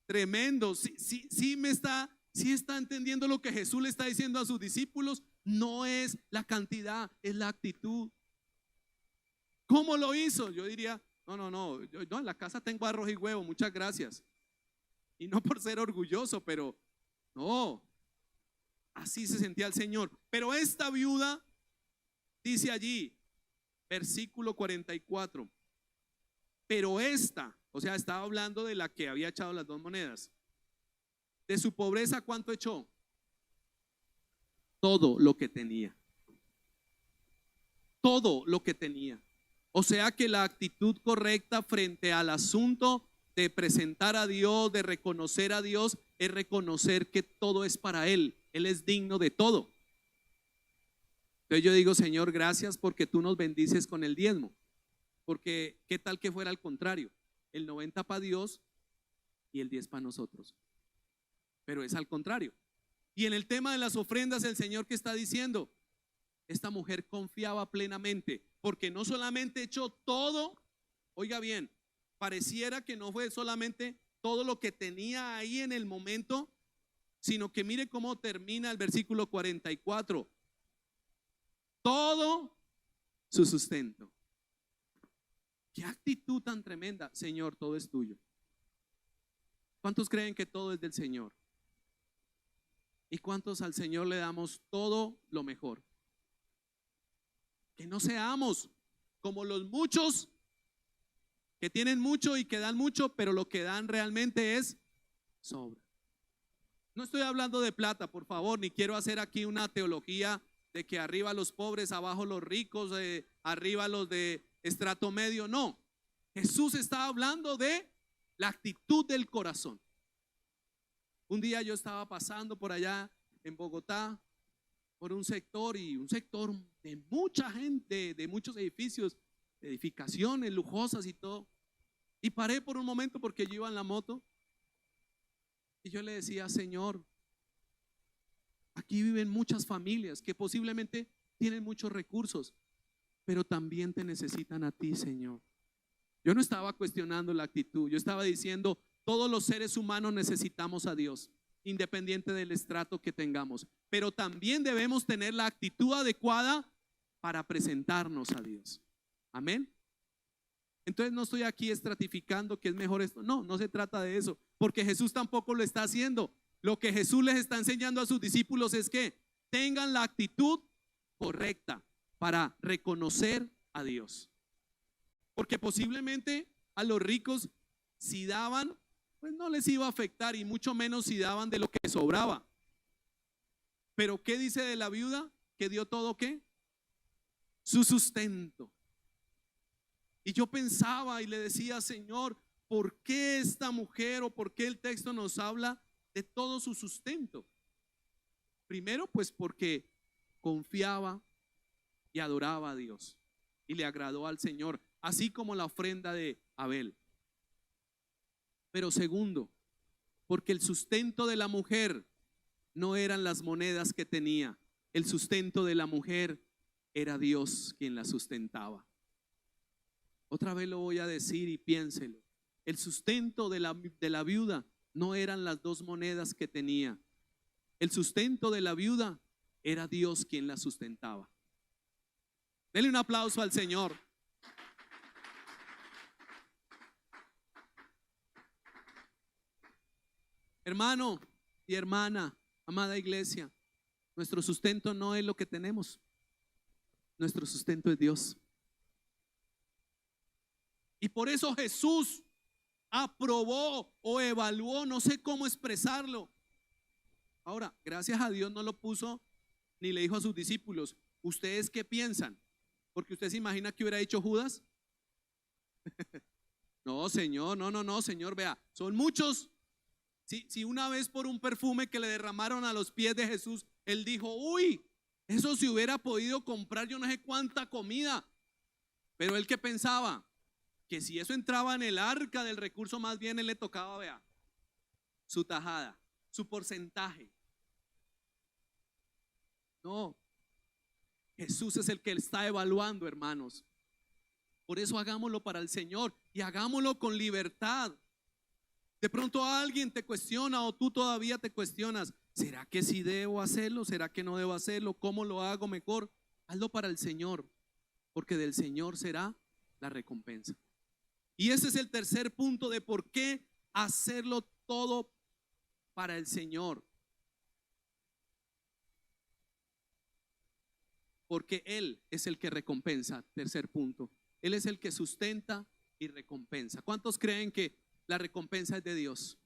Tremendo. Sí está entendiendo lo que Jesús le está diciendo a sus discípulos. No es la cantidad, es la actitud. ¿Cómo lo hizo? Yo diría, no, yo en la casa tengo arroz y huevo, muchas gracias. Y no por ser orgulloso, pero no, así se sentía el Señor. Pero esta viuda dice allí, versículo 44, pero esta, o sea, estaba hablando de la que había echado las 2 monedas. De su pobreza, ¿cuánto echó? Todo lo que tenía. Todo lo que tenía. O sea que la actitud correcta frente al asunto de presentar a Dios, de reconocer a Dios, es reconocer que todo es para Él. Él es digno de todo. Entonces yo digo, Señor, gracias porque tú nos bendices con el diezmo. Porque qué tal que fuera al contrario, el 90 para Dios y el 10 para nosotros. Pero es al contrario. Y en el tema de las ofrendas, el Señor, que está diciendo, esta mujer confiaba plenamente, porque no solamente echó todo, oiga bien, pareciera que no fue solamente todo lo que tenía ahí en el momento, sino que mire cómo termina el versículo 44. Todo su sustento. Qué actitud tan tremenda. Señor, todo es tuyo. ¿Cuántos creen que todo es del Señor? ¿Y cuántos al Señor le damos todo lo mejor? Que no seamos como los muchos que tienen mucho y que dan mucho, pero lo que dan realmente es sobra. No estoy hablando de plata, por favor, ni quiero hacer aquí una teología de que arriba los pobres, abajo los ricos, arriba los de estrato medio. No, Jesús está hablando de la actitud del corazón. Un día yo estaba pasando por allá en Bogotá, por un sector, y un sector de mucha gente, de muchos edificios, edificaciones lujosas y todo. Y paré por un momento porque yo iba en la moto y yo le decía, Señor, aquí viven muchas familias que posiblemente tienen muchos recursos, pero también te necesitan a ti, Señor. Yo no estaba cuestionando la actitud, yo estaba diciendo, todos los seres humanos necesitamos a Dios, independiente del estrato que tengamos, pero también debemos tener la actitud adecuada para presentarnos a Dios. Amén. Entonces no estoy aquí estratificando que es mejor esto. No, no se trata de eso, porque Jesús tampoco lo está haciendo. Lo que Jesús les está enseñando a sus discípulos es que tengan la actitud correcta para reconocer a Dios. Porque posiblemente a los ricos, si daban, pues no les iba a afectar, y mucho menos si daban de lo que sobraba. Pero ¿qué dice de la viuda? Que dio todo, ¿qué? Su sustento. Y yo pensaba y le decía, Señor, ¿por qué esta mujer, o por qué el texto nos habla de todo su sustento? Primero, pues porque confiaba y adoraba a Dios y le agradó al Señor, así como la ofrenda de Abel. Pero segundo, porque el sustento de la mujer no eran las monedas que tenía. El sustento de la mujer era Dios quien la sustentaba. Otra vez lo voy a decir y piénselo. El sustento de la viuda no eran las 2 monedas que tenía. El sustento de la viuda era Dios quien la sustentaba. Denle un aplauso al Señor. Hermano y hermana, amada iglesia, nuestro sustento no es lo que tenemos. Nuestro sustento es Dios. Y por eso Jesús aprobó o evaluó, no sé cómo expresarlo. Ahora, gracias a Dios no lo puso ni le dijo a sus discípulos, ¿ustedes qué piensan? Porque usted se imagina que hubiera dicho Judas. No, Señor, no, Señor, vea, son muchos. Si una vez por un perfume que le derramaron a los pies de Jesús, él dijo, uy, eso se hubiera podido comprar yo no sé cuánta comida. Pero él, ¿qué pensaba? Que si eso entraba en el arca del recurso, más bien él le tocaba, vea, su tajada, su porcentaje. No, Jesús es el que está evaluando, hermanos. Por eso hagámoslo para el Señor y hagámoslo con libertad. De pronto alguien te cuestiona o tú todavía te cuestionas, ¿será que sí debo hacerlo? ¿Será que no debo hacerlo? ¿Cómo lo hago mejor? Hazlo para el Señor, porque del Señor será la recompensa. Y ese es el tercer punto de por qué hacerlo todo para el Señor. Porque Él es el que recompensa. Tercer punto. Él es el que sustenta y recompensa. ¿Cuántos creen que la recompensa es de Dios?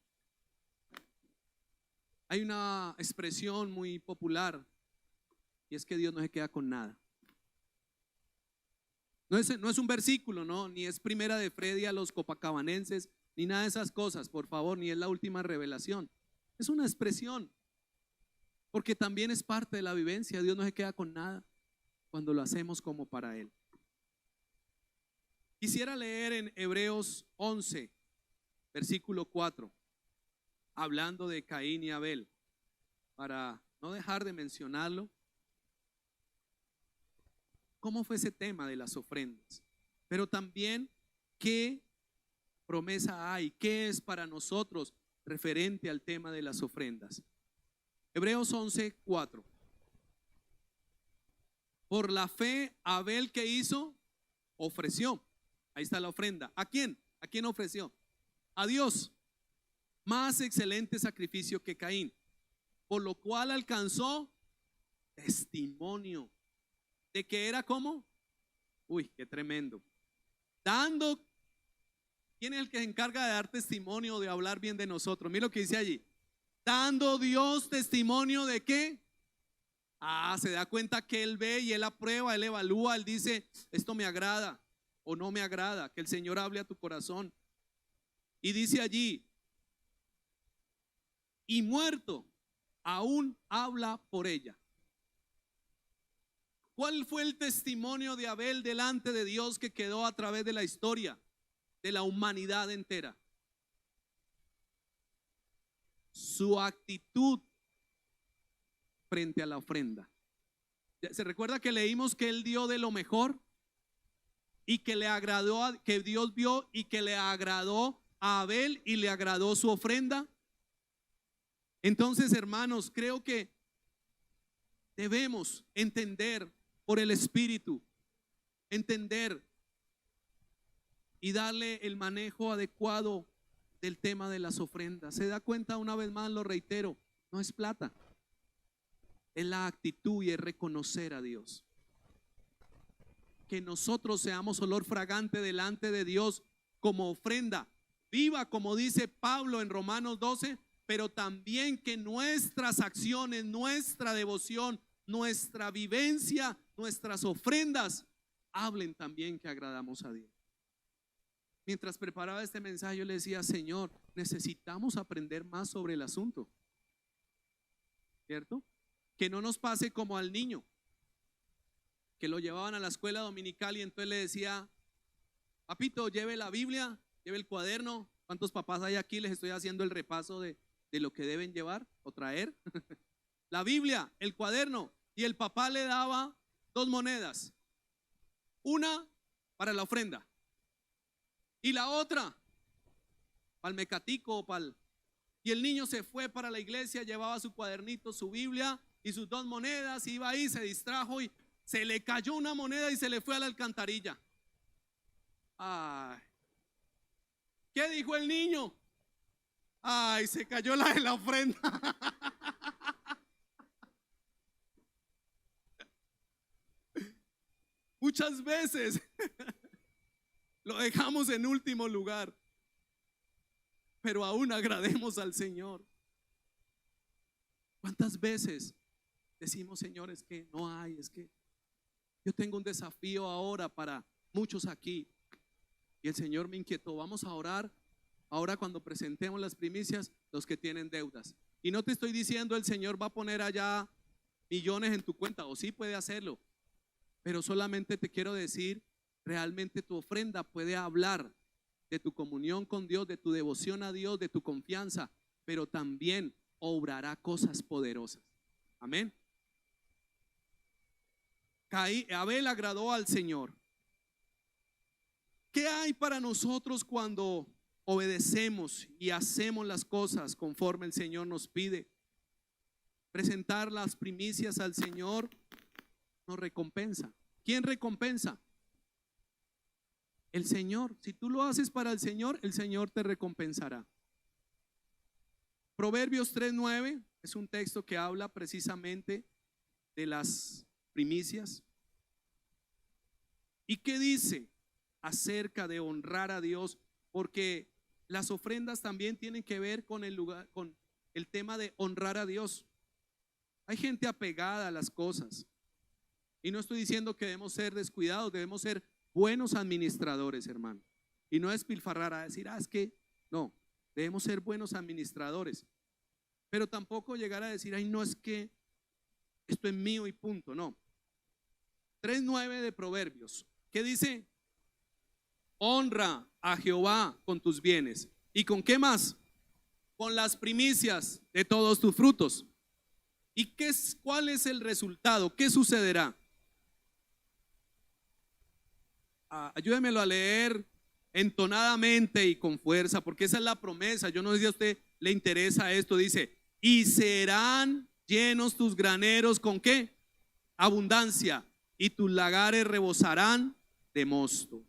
Hay una expresión muy popular y es que Dios no se queda con nada. No es un versículo, no, ni es primera de Freddy a los copacabanenses, ni nada de esas cosas, por favor, ni es la última revelación. Es una expresión, porque también es parte de la vivencia. Dios no se queda con nada cuando lo hacemos como para Él. Quisiera leer en Hebreos 11, versículo 4, hablando de Caín y Abel, para no dejar de mencionarlo. ¿Cómo fue ese tema de las ofrendas? Pero también, ¿qué promesa hay? ¿Qué es para nosotros referente al tema de las ofrendas? Hebreos 11, 4. Por la fe, Abel, ¿qué hizo? Ofreció. Ahí está la ofrenda. ¿A quién? ¿A quién ofreció? A Dios. Más excelente sacrificio que Caín, por lo cual alcanzó testimonio de que era como, uy, qué tremendo, dando. ¿Quién es el que se encarga de dar testimonio, de hablar bien de nosotros? Mira lo que dice allí, dando Dios testimonio de qué. Se da cuenta que Él ve y Él aprueba, Él evalúa, Él dice, esto me agrada o no me agrada. Que el Señor hable a tu corazón. Y dice allí, y muerto aún habla por ella. ¿Cuál fue el testimonio de Abel delante de Dios que quedó a través de la historia de la humanidad entera? Su actitud frente a la ofrenda. ¿Se recuerda que leímos que él dio de lo mejor y que le agradó, que Dios vio y que le agradó a Abel y le agradó su ofrenda? Entonces, hermanos, creo que debemos entender por el Espíritu, entender y darle el manejo adecuado del tema de las ofrendas. Se da cuenta, una vez más lo reitero, no es plata, es la actitud y es reconocer a Dios. Que nosotros seamos olor fragante delante de Dios como ofrenda viva, como dice Pablo en Romanos 12, pero también que nuestras acciones, nuestra devoción, nuestra vivencia, nuestras ofrendas hablen también que agradamos a Dios. Mientras preparaba este mensaje yo le decía, Señor, necesitamos aprender más sobre el asunto, ¿cierto? Que no nos pase como al niño que lo llevaban a la escuela dominical y entonces le decía, papito, lleve la Biblia, lleve el cuaderno. ¿Cuántos papás hay aquí? Les estoy haciendo el repaso de lo que deben llevar o traer. La Biblia, el cuaderno, y el papá le daba 2 monedas, una para la ofrenda y la otra para el mecatico y el niño se fue para la iglesia, llevaba su cuadernito, su Biblia y sus 2 monedas, iba ahí, se distrajo y se le cayó una moneda y se le fue a la alcantarilla. Ay, ¿qué dijo el niño? Ay, se cayó la de la ofrenda. Muchas veces lo dejamos en último lugar, pero aún agrademos al Señor. ¿Cuántas veces decimos, Señor, es que no hay, es que yo tengo un desafío ahora para muchos aquí? Y el Señor me inquietó, vamos a orar ahora cuando presentemos las primicias, los que tienen deudas. Y no te estoy diciendo el Señor va a poner allá millones en tu cuenta, o sí puede hacerlo, pero solamente te quiero decir, realmente tu ofrenda puede hablar de tu comunión con Dios, de tu devoción a Dios, de tu confianza, pero también obrará cosas poderosas. Amén. Abel agradó al Señor. ¿Qué hay para nosotros cuando obedecemos y hacemos las cosas conforme el Señor nos pide? Presentar las primicias al Señor nos recompensa. ¿Quién recompensa? El Señor. Si tú lo haces para el Señor te recompensará. Proverbios 3:9 es un texto que habla precisamente de las primicias. ¿Y qué dice acerca de honrar a Dios? Porque las ofrendas también tienen que ver con el lugar, con el tema de honrar a Dios. Hay gente apegada a las cosas. Y no estoy diciendo que debemos ser descuidados, debemos ser buenos administradores, hermano. Y no despilfarrar a decir, es que no, debemos ser buenos administradores. Pero tampoco llegar a decir, no, es que esto es mío y punto, no. 3:9 de Proverbios. ¿Qué dice? Honra a Jehová con tus bienes. ¿Y con qué más? Con las primicias de todos tus frutos. ¿Y cuál es el resultado? ¿Qué sucederá? Ayúdemelo a leer entonadamente y con fuerza, porque esa es la promesa. Yo no sé si a usted le interesa esto. Dice, y serán llenos tus graneros ¿con qué? Abundancia, y tus lagares rebosarán de mosto.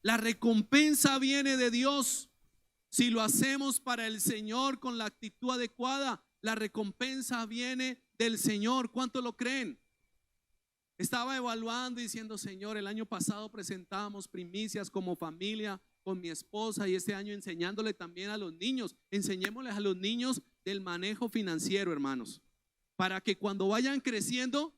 La recompensa viene de Dios. Si lo hacemos para el Señor con la actitud adecuada, la recompensa viene del Señor. ¿Cuánto lo creen? Estaba evaluando y diciendo, Señor, el año pasado presentamos primicias como familia con mi esposa, y este año enseñándole también a los niños. Enseñémosles a los niños del manejo financiero, hermanos, para que cuando vayan creciendo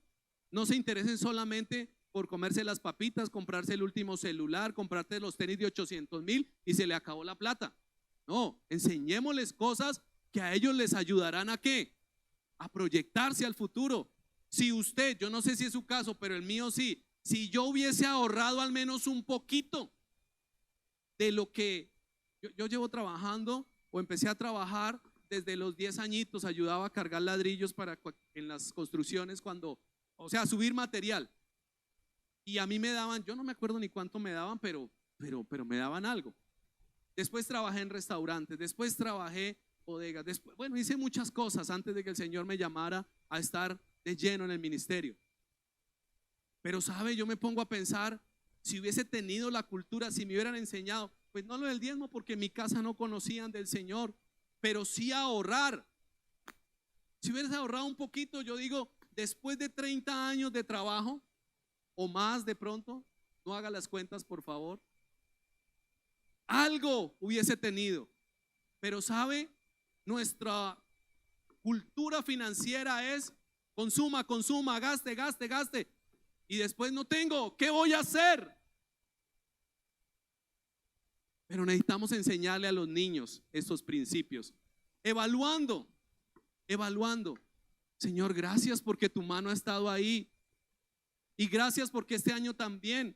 no se interesen solamente por comerse las papitas, comprarse el último celular, comprarte los tenis de 800,000 y se le acabó la plata. No, enseñémosles cosas que a ellos les ayudarán ¿a qué? A proyectarse al futuro. Si usted, yo no sé si es su caso, pero el mío sí, si yo hubiese ahorrado al menos un poquito de lo que yo llevo trabajando, o empecé a trabajar desde los 10 añitos, ayudaba a cargar ladrillos en las construcciones subir material. Y a mí me daban, yo no me acuerdo ni cuánto me daban, pero me daban algo. Después trabajé en restaurantes, después trabajé bodegas, después, hice muchas cosas antes de que el Señor me llamara a estar de lleno en el ministerio. Pero sabe, yo me pongo a pensar, si hubiese tenido la cultura, si me hubieran enseñado, pues no lo del diezmo, porque en mi casa no conocían del Señor, pero sí a ahorrar. Si hubieras ahorrado un poquito, yo digo, después de 30 años de trabajo o más de pronto, no haga las cuentas por favor, algo hubiese tenido. Pero sabe, nuestra cultura financiera es consuma, consuma, gaste, gaste, gaste, y después no tengo, ¿qué voy a hacer? Pero necesitamos enseñarle a los niños estos principios, evaluando. Señor, gracias porque tu mano ha estado ahí, y gracias porque este año también,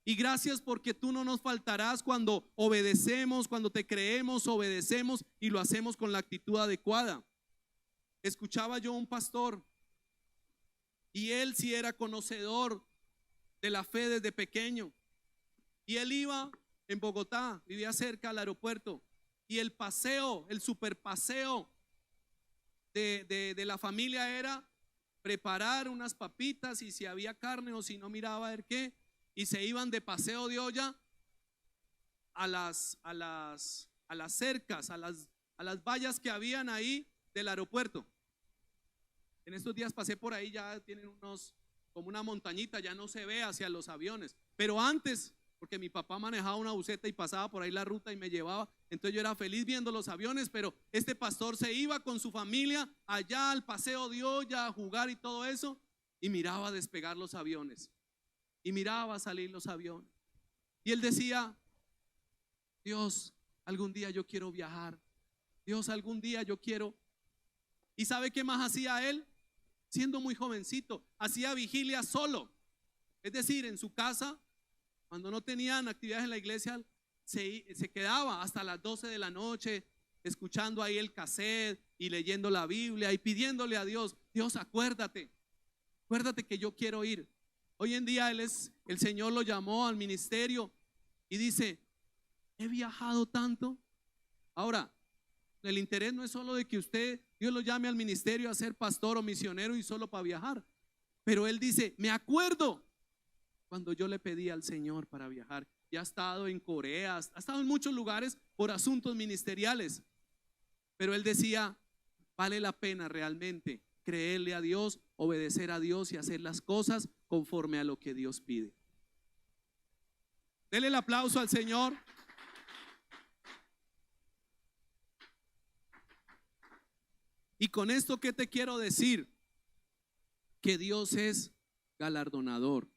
y gracias porque tú no nos faltarás cuando obedecemos, cuando te creemos, obedecemos y lo hacemos con la actitud adecuada. Escuchaba yo un pastor, y él sí era conocedor de la fe desde pequeño, y él iba en Bogotá, vivía cerca al aeropuerto, y el paseo, el superpaseo de la familia era preparar unas papitas, y si había carne o si no, miraba a ver qué, y se iban de paseo de olla a las cercas, a las vallas que habían ahí del aeropuerto. En estos días pasé por ahí, ya tienen como una montañita, ya no se ve hacia los aviones, pero antes, porque mi papá manejaba una buseta y pasaba por ahí la ruta y me llevaba, entonces yo era feliz viendo los aviones. Pero este pastor se iba con su familia allá al paseo de olla a jugar y todo eso, y miraba despegar los aviones, y miraba salir los aviones, y él decía, Dios, algún día yo quiero viajar, Dios, algún día yo quiero. ¿Y sabe qué más hacía él? Siendo muy jovencito, hacía vigilia solo, es decir, en su casa. Cuando no tenían actividades en la iglesia, se quedaba hasta las 12 de la noche escuchando ahí el cassette y leyendo la Biblia y pidiéndole a Dios, Dios, acuérdate que yo quiero ir. Hoy en día el Señor lo llamó al ministerio y dice, he viajado tanto. Ahora, el interés no es solo de que Dios lo llame al ministerio a ser pastor o misionero y solo para viajar. Pero él dice, me acuerdo cuando yo le pedí al Señor para viajar. Y ha estado en Corea, ha estado en muchos lugares por asuntos ministeriales. Pero él decía, vale la pena realmente creerle a Dios, obedecer a Dios y hacer las cosas conforme a lo que Dios pide. Dele el aplauso al Señor. Y con esto, ¿qué te quiero decir? Que Dios es galardonador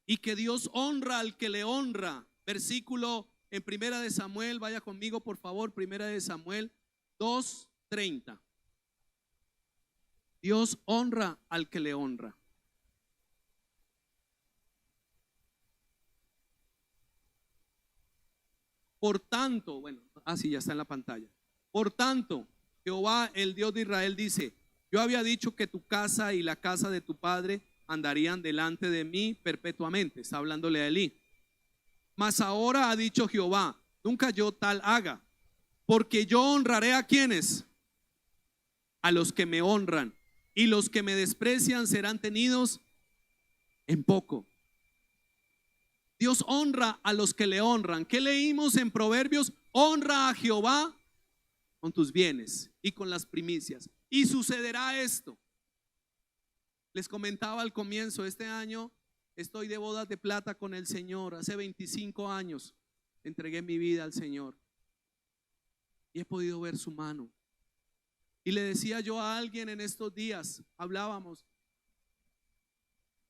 y que Dios honra al que le honra. Versículo en Primera de Samuel, vaya conmigo por favor, Primera de Samuel 2:30. Dios honra al que le honra. Por tanto, bueno, así ya está en la pantalla. Por tanto, Jehová, el Dios de Israel, dice: yo había dicho que tu casa y la casa de tu padre andarían delante de mí perpetuamente. Está hablándole a Elí. Mas ahora ha dicho Jehová: nunca yo tal haga, porque yo honraré a quienes, a los que me honran, y los que me desprecian serán tenidos en poco. Dios honra a los que le honran. ¿Qué leímos en Proverbios? Honra a Jehová con tus bienes y con las primicias. Y sucederá esto. Les comentaba al comienzo, este año estoy de bodas de plata con el Señor. Hace 25 años entregué mi vida al Señor y he podido ver su mano. Y le decía yo a alguien en estos días, hablábamos,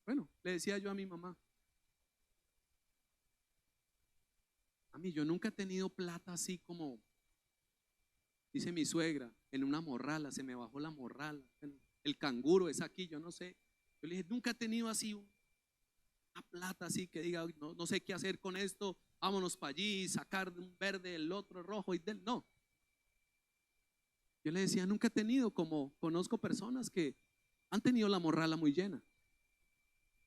bueno, le decía yo a mi mamá: a mí yo nunca he tenido plata así como dice mi suegra, en una morrala, se me bajó la morrala, el canguro es aquí, yo no sé. Yo le dije, nunca he tenido así una plata así que diga, no sé qué hacer con esto, vámonos para allí, sacar un verde, el otro rojo y no. Yo le decía, nunca he tenido, como conozco personas que han tenido la morrala muy llena,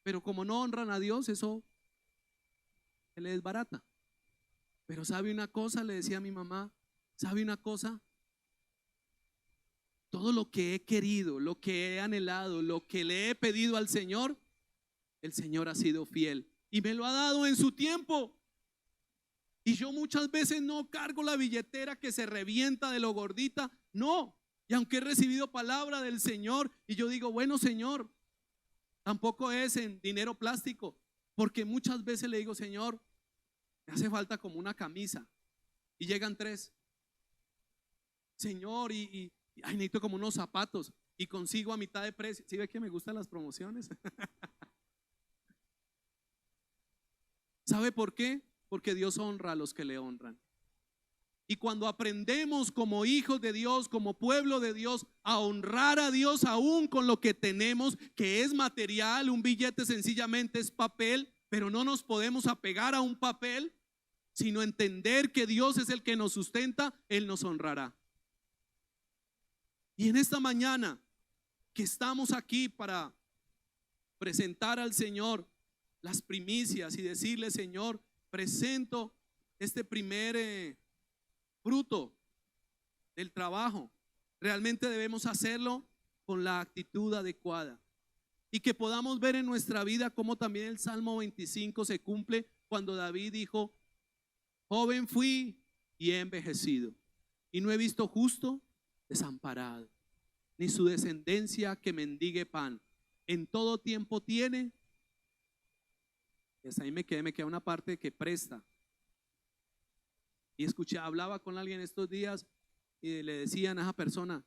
pero como no honran a Dios, eso se le desbarata. Pero sabe una cosa, le decía a mi mamá, sabe una cosa, todo lo que he querido, lo que he anhelado, lo que le he pedido al Señor, el Señor ha sido fiel y me lo ha dado en su tiempo. Y yo muchas veces no cargo la billetera que se revienta de lo gordita, no. Y aunque he recibido palabra del Señor y yo digo, bueno Señor, tampoco es en dinero plástico, porque muchas veces le digo, Señor, me hace falta como una camisa y llegan 3. Señor, ay, necesito como unos zapatos y consigo a mitad de precio. ¿Sí ve que me gustan las promociones? ¿Sabe por qué? Porque Dios honra a los que le honran. Y cuando aprendemos como hijos de Dios, como pueblo de Dios, a honrar a Dios aún con lo que tenemos, que es material, un billete sencillamente es papel, pero no nos podemos apegar a un papel, sino entender que Dios es el que nos sustenta, Él nos honrará. Y en esta mañana que estamos aquí para presentar al Señor las primicias y decirle, Señor, presento este primer fruto del trabajo. Realmente debemos hacerlo con la actitud adecuada y que podamos ver en nuestra vida cómo también el Salmo 25 se cumple cuando David dijo: joven fui y he envejecido y no he visto justo desamparado, ni su descendencia que mendigue pan. En todo tiempo tiene. Y hasta ahí me queda una parte que presta. Y hablaba con alguien estos días y le decían a esa persona: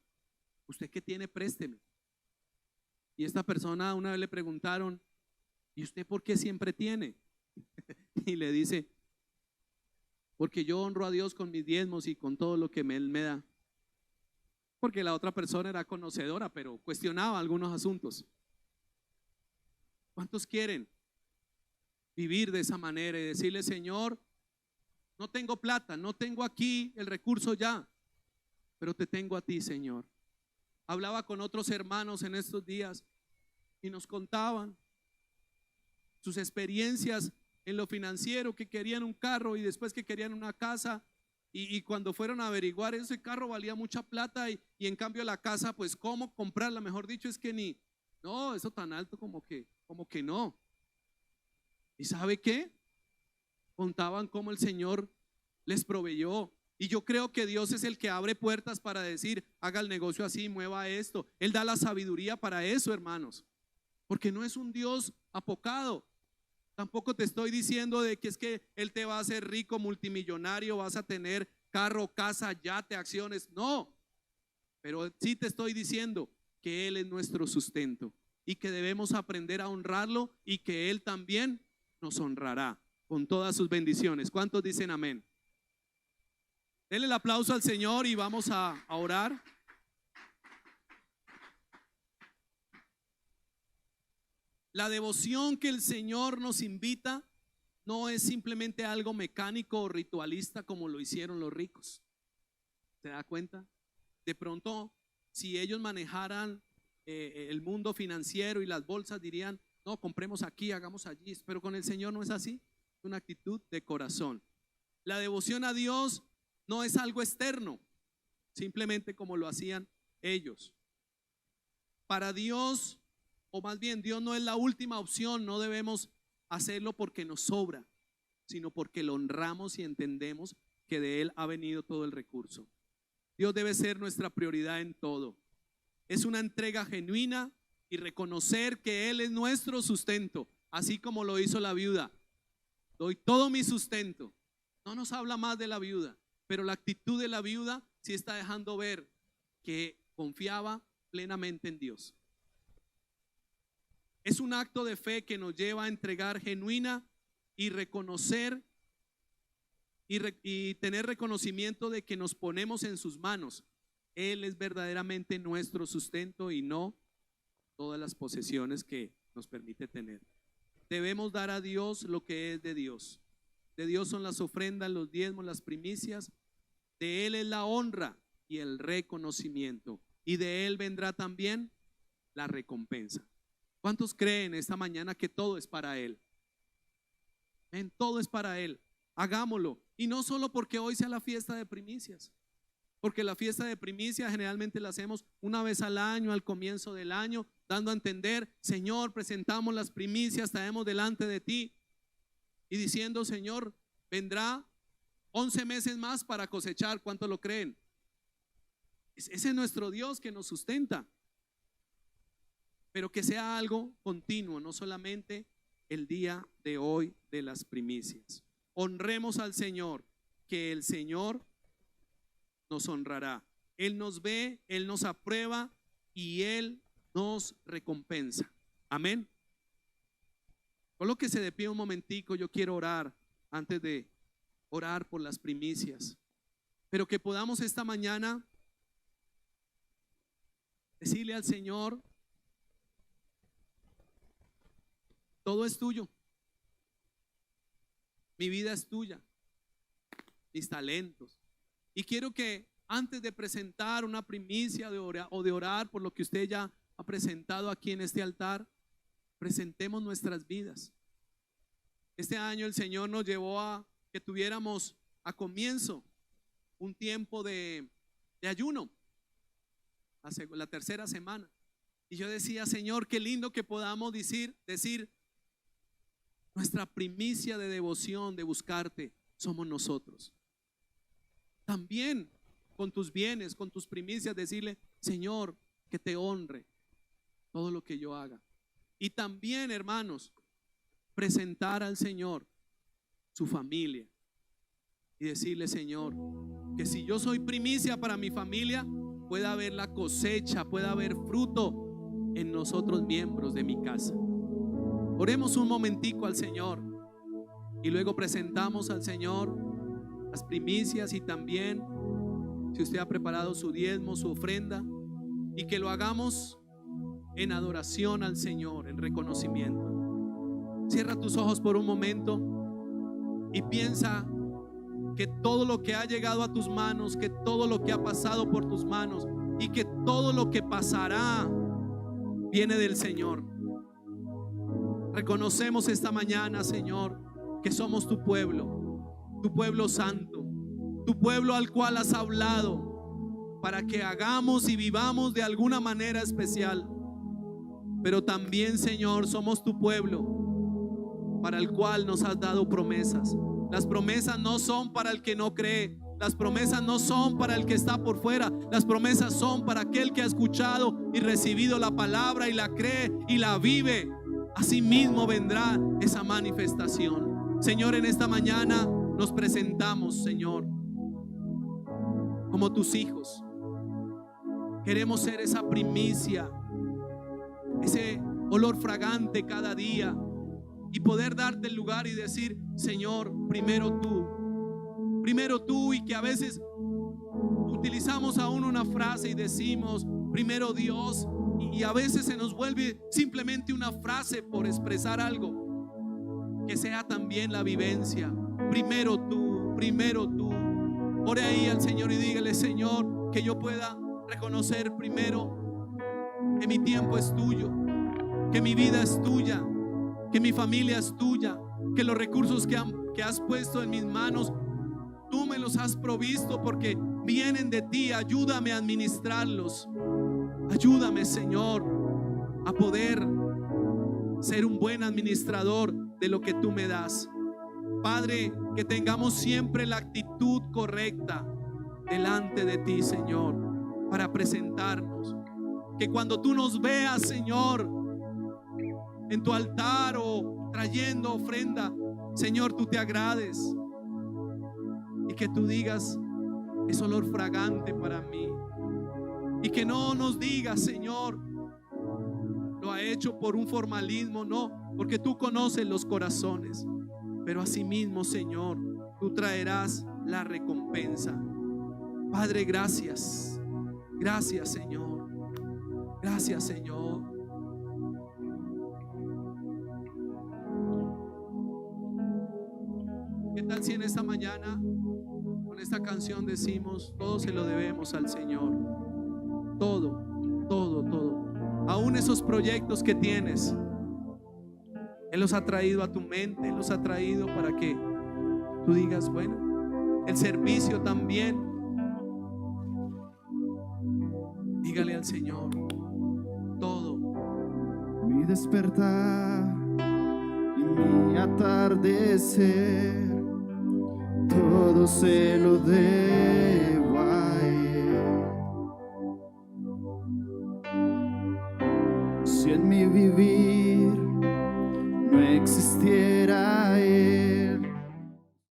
¿usted qué tiene? Présteme. Y esta persona, una vez le preguntaron: ¿y usted por qué siempre tiene? Y le dice: porque yo honro a Dios con mis diezmos y con todo lo que Él me da. Porque la otra persona era conocedora, pero cuestionaba algunos asuntos. ¿Cuántos quieren vivir de esa manera y decirle: Señor, no tengo plata, no tengo aquí el recurso ya, pero te tengo a ti, Señor? Hablaba con otros hermanos en estos días y nos contaban sus experiencias en lo financiero, que querían un carro y después que querían una casa. Y cuando fueron a averiguar, ese carro valía mucha plata y en cambio la casa, pues cómo comprarla, mejor dicho, es que ni, no, eso tan alto como que no. ¿Y sabe qué? Contaban cómo el Señor les proveyó. Y yo creo que Dios es el que abre puertas para decir, haga el negocio así, mueva esto. Él da la sabiduría para eso, hermanos. Porque no es un Dios apocado. Tampoco te estoy diciendo de que es que Él te va a hacer rico, multimillonario, vas a tener carro, casa, yate, acciones. No, pero sí te estoy diciendo que Él es nuestro sustento y que debemos aprender a honrarlo y que Él también nos honrará con todas sus bendiciones. ¿Cuántos dicen amén? Denle el aplauso al Señor y vamos a orar. La devoción que el Señor nos invita no es simplemente algo mecánico o ritualista como lo hicieron los ricos. ¿Se da cuenta? De pronto, si ellos manejaran el mundo financiero y las bolsas, dirían, no, compremos aquí, hagamos allí. Pero con el Señor no es así. Es una actitud de corazón. La devoción a Dios no es algo externo, simplemente como lo hacían ellos. Para Dios, o más bien, Dios no es la última opción. No debemos hacerlo porque nos sobra, sino porque lo honramos y entendemos que de Él ha venido todo el recurso. Dios debe ser nuestra prioridad en todo. Es una entrega genuina y reconocer que Él es nuestro sustento, así como lo hizo la viuda. Doy todo mi sustento. No nos habla más de la viuda, pero la actitud de la viuda sí está dejando ver que confiaba plenamente en Dios. Es un acto de fe que nos lleva a entregar genuina y reconocer y tener reconocimiento de que nos ponemos en sus manos. Él es verdaderamente nuestro sustento y no todas las posesiones que nos permite tener. Debemos dar a Dios lo que es de Dios. De Dios son las ofrendas, los diezmos, las primicias. De Él es la honra y el reconocimiento. Y de Él vendrá también la recompensa. ¿Cuántos creen esta mañana que todo es para Él? Todo es para Él. Hagámoslo. Y no solo porque hoy sea la fiesta de primicias, porque la fiesta de primicias generalmente la hacemos una vez al año, al comienzo del año, dando a entender, Señor, presentamos las primicias, traemos delante de ti y diciendo, Señor, vendrá 11 meses más para cosechar. ¿Cuántos lo creen? Ese es nuestro Dios que nos sustenta. Pero que sea algo continuo, no solamente el día de hoy de las primicias. Honremos al Señor, que el Señor nos honrará. Él nos ve, Él nos aprueba y Él nos recompensa. Amén. Colóquese de pie un momentico, yo quiero orar antes de orar por las primicias. Pero que podamos esta mañana decirle al Señor, todo es tuyo. Mi vida es tuya, mis talentos. Y quiero que antes de presentar una primicia de orar por lo que usted ya ha presentado aquí en este altar, presentemos nuestras vidas. Este año el Señor nos llevó a que tuviéramos a comienzo un tiempo de ayuno, la tercera semana. Y yo decía, Señor, qué lindo que podamos decir nuestra primicia de devoción, de buscarte, somos nosotros. También con tus bienes, con tus primicias, decirle, Señor, que te honre todo lo que yo haga. Y también, hermanos, presentar al Señor su familia y decirle, Señor, que si yo soy primicia para mi familia, pueda haber la cosecha, pueda haber fruto en nosotros miembros de mi casa. Oremos un momentico al Señor y luego presentamos al Señor las primicias y también si usted ha preparado su diezmo, su ofrenda, y que lo hagamos en adoración al Señor, en reconocimiento. Cierra tus ojos por un momento y piensa que todo lo que ha llegado a tus manos, que todo lo que ha pasado por tus manos y que todo lo que pasará viene del Señor. Reconocemos esta mañana, Señor, que somos tu pueblo santo, tu pueblo al cual has hablado para que hagamos y vivamos de alguna manera especial. Pero también, Señor, somos tu pueblo para el cual nos has dado promesas. Las promesas no son para el que no cree. Las promesas no son para el que está por fuera. Las promesas son para aquel que ha escuchado y recibido la palabra y la cree y la vive. Así mismo vendrá esa manifestación. Señor, en esta mañana nos presentamos, Señor, como tus hijos. Queremos ser esa primicia, ese olor fragante cada día, y poder darte el lugar y decir: Señor, primero tú, y que a veces utilizamos aún una frase y decimos primero Dios, y a veces se nos vuelve simplemente una frase por expresar algo. Que sea también la vivencia: primero tú, primero tú. Ore ahí al Señor y dígale: Señor, que yo pueda reconocer primero que mi tiempo es tuyo, que mi vida es tuya, que mi familia es tuya, que los recursos que has puesto en mis manos, tú me los has provisto porque vienen de ti. Ayúdame a administrarlos. Ayúdame, Señor, a poder ser un buen administrador de lo que tú me das. Padre, que tengamos siempre la actitud correcta delante de ti, Señor, para presentarnos. Que cuando tú nos veas, Señor, en tu altar o trayendo ofrenda, Señor, tú te agrades y que tú digas: es olor fragante para mí. Y que no nos digas: Señor, lo ha hecho por un formalismo. No, porque tú conoces los corazones. Pero asimismo, Señor, tú traerás la recompensa. Padre, gracias. Gracias, Señor. Gracias, Señor. ¿Qué tal si en esta mañana con esta canción decimos: todo se lo debemos al Señor? Todo, todo, todo. Aún esos proyectos que tienes, Él los ha traído a tu mente, Él los ha traído para que tú digas: bueno, el servicio también. Dígale al Señor todo. Mi despertar y mi atardecer, todo se lo debo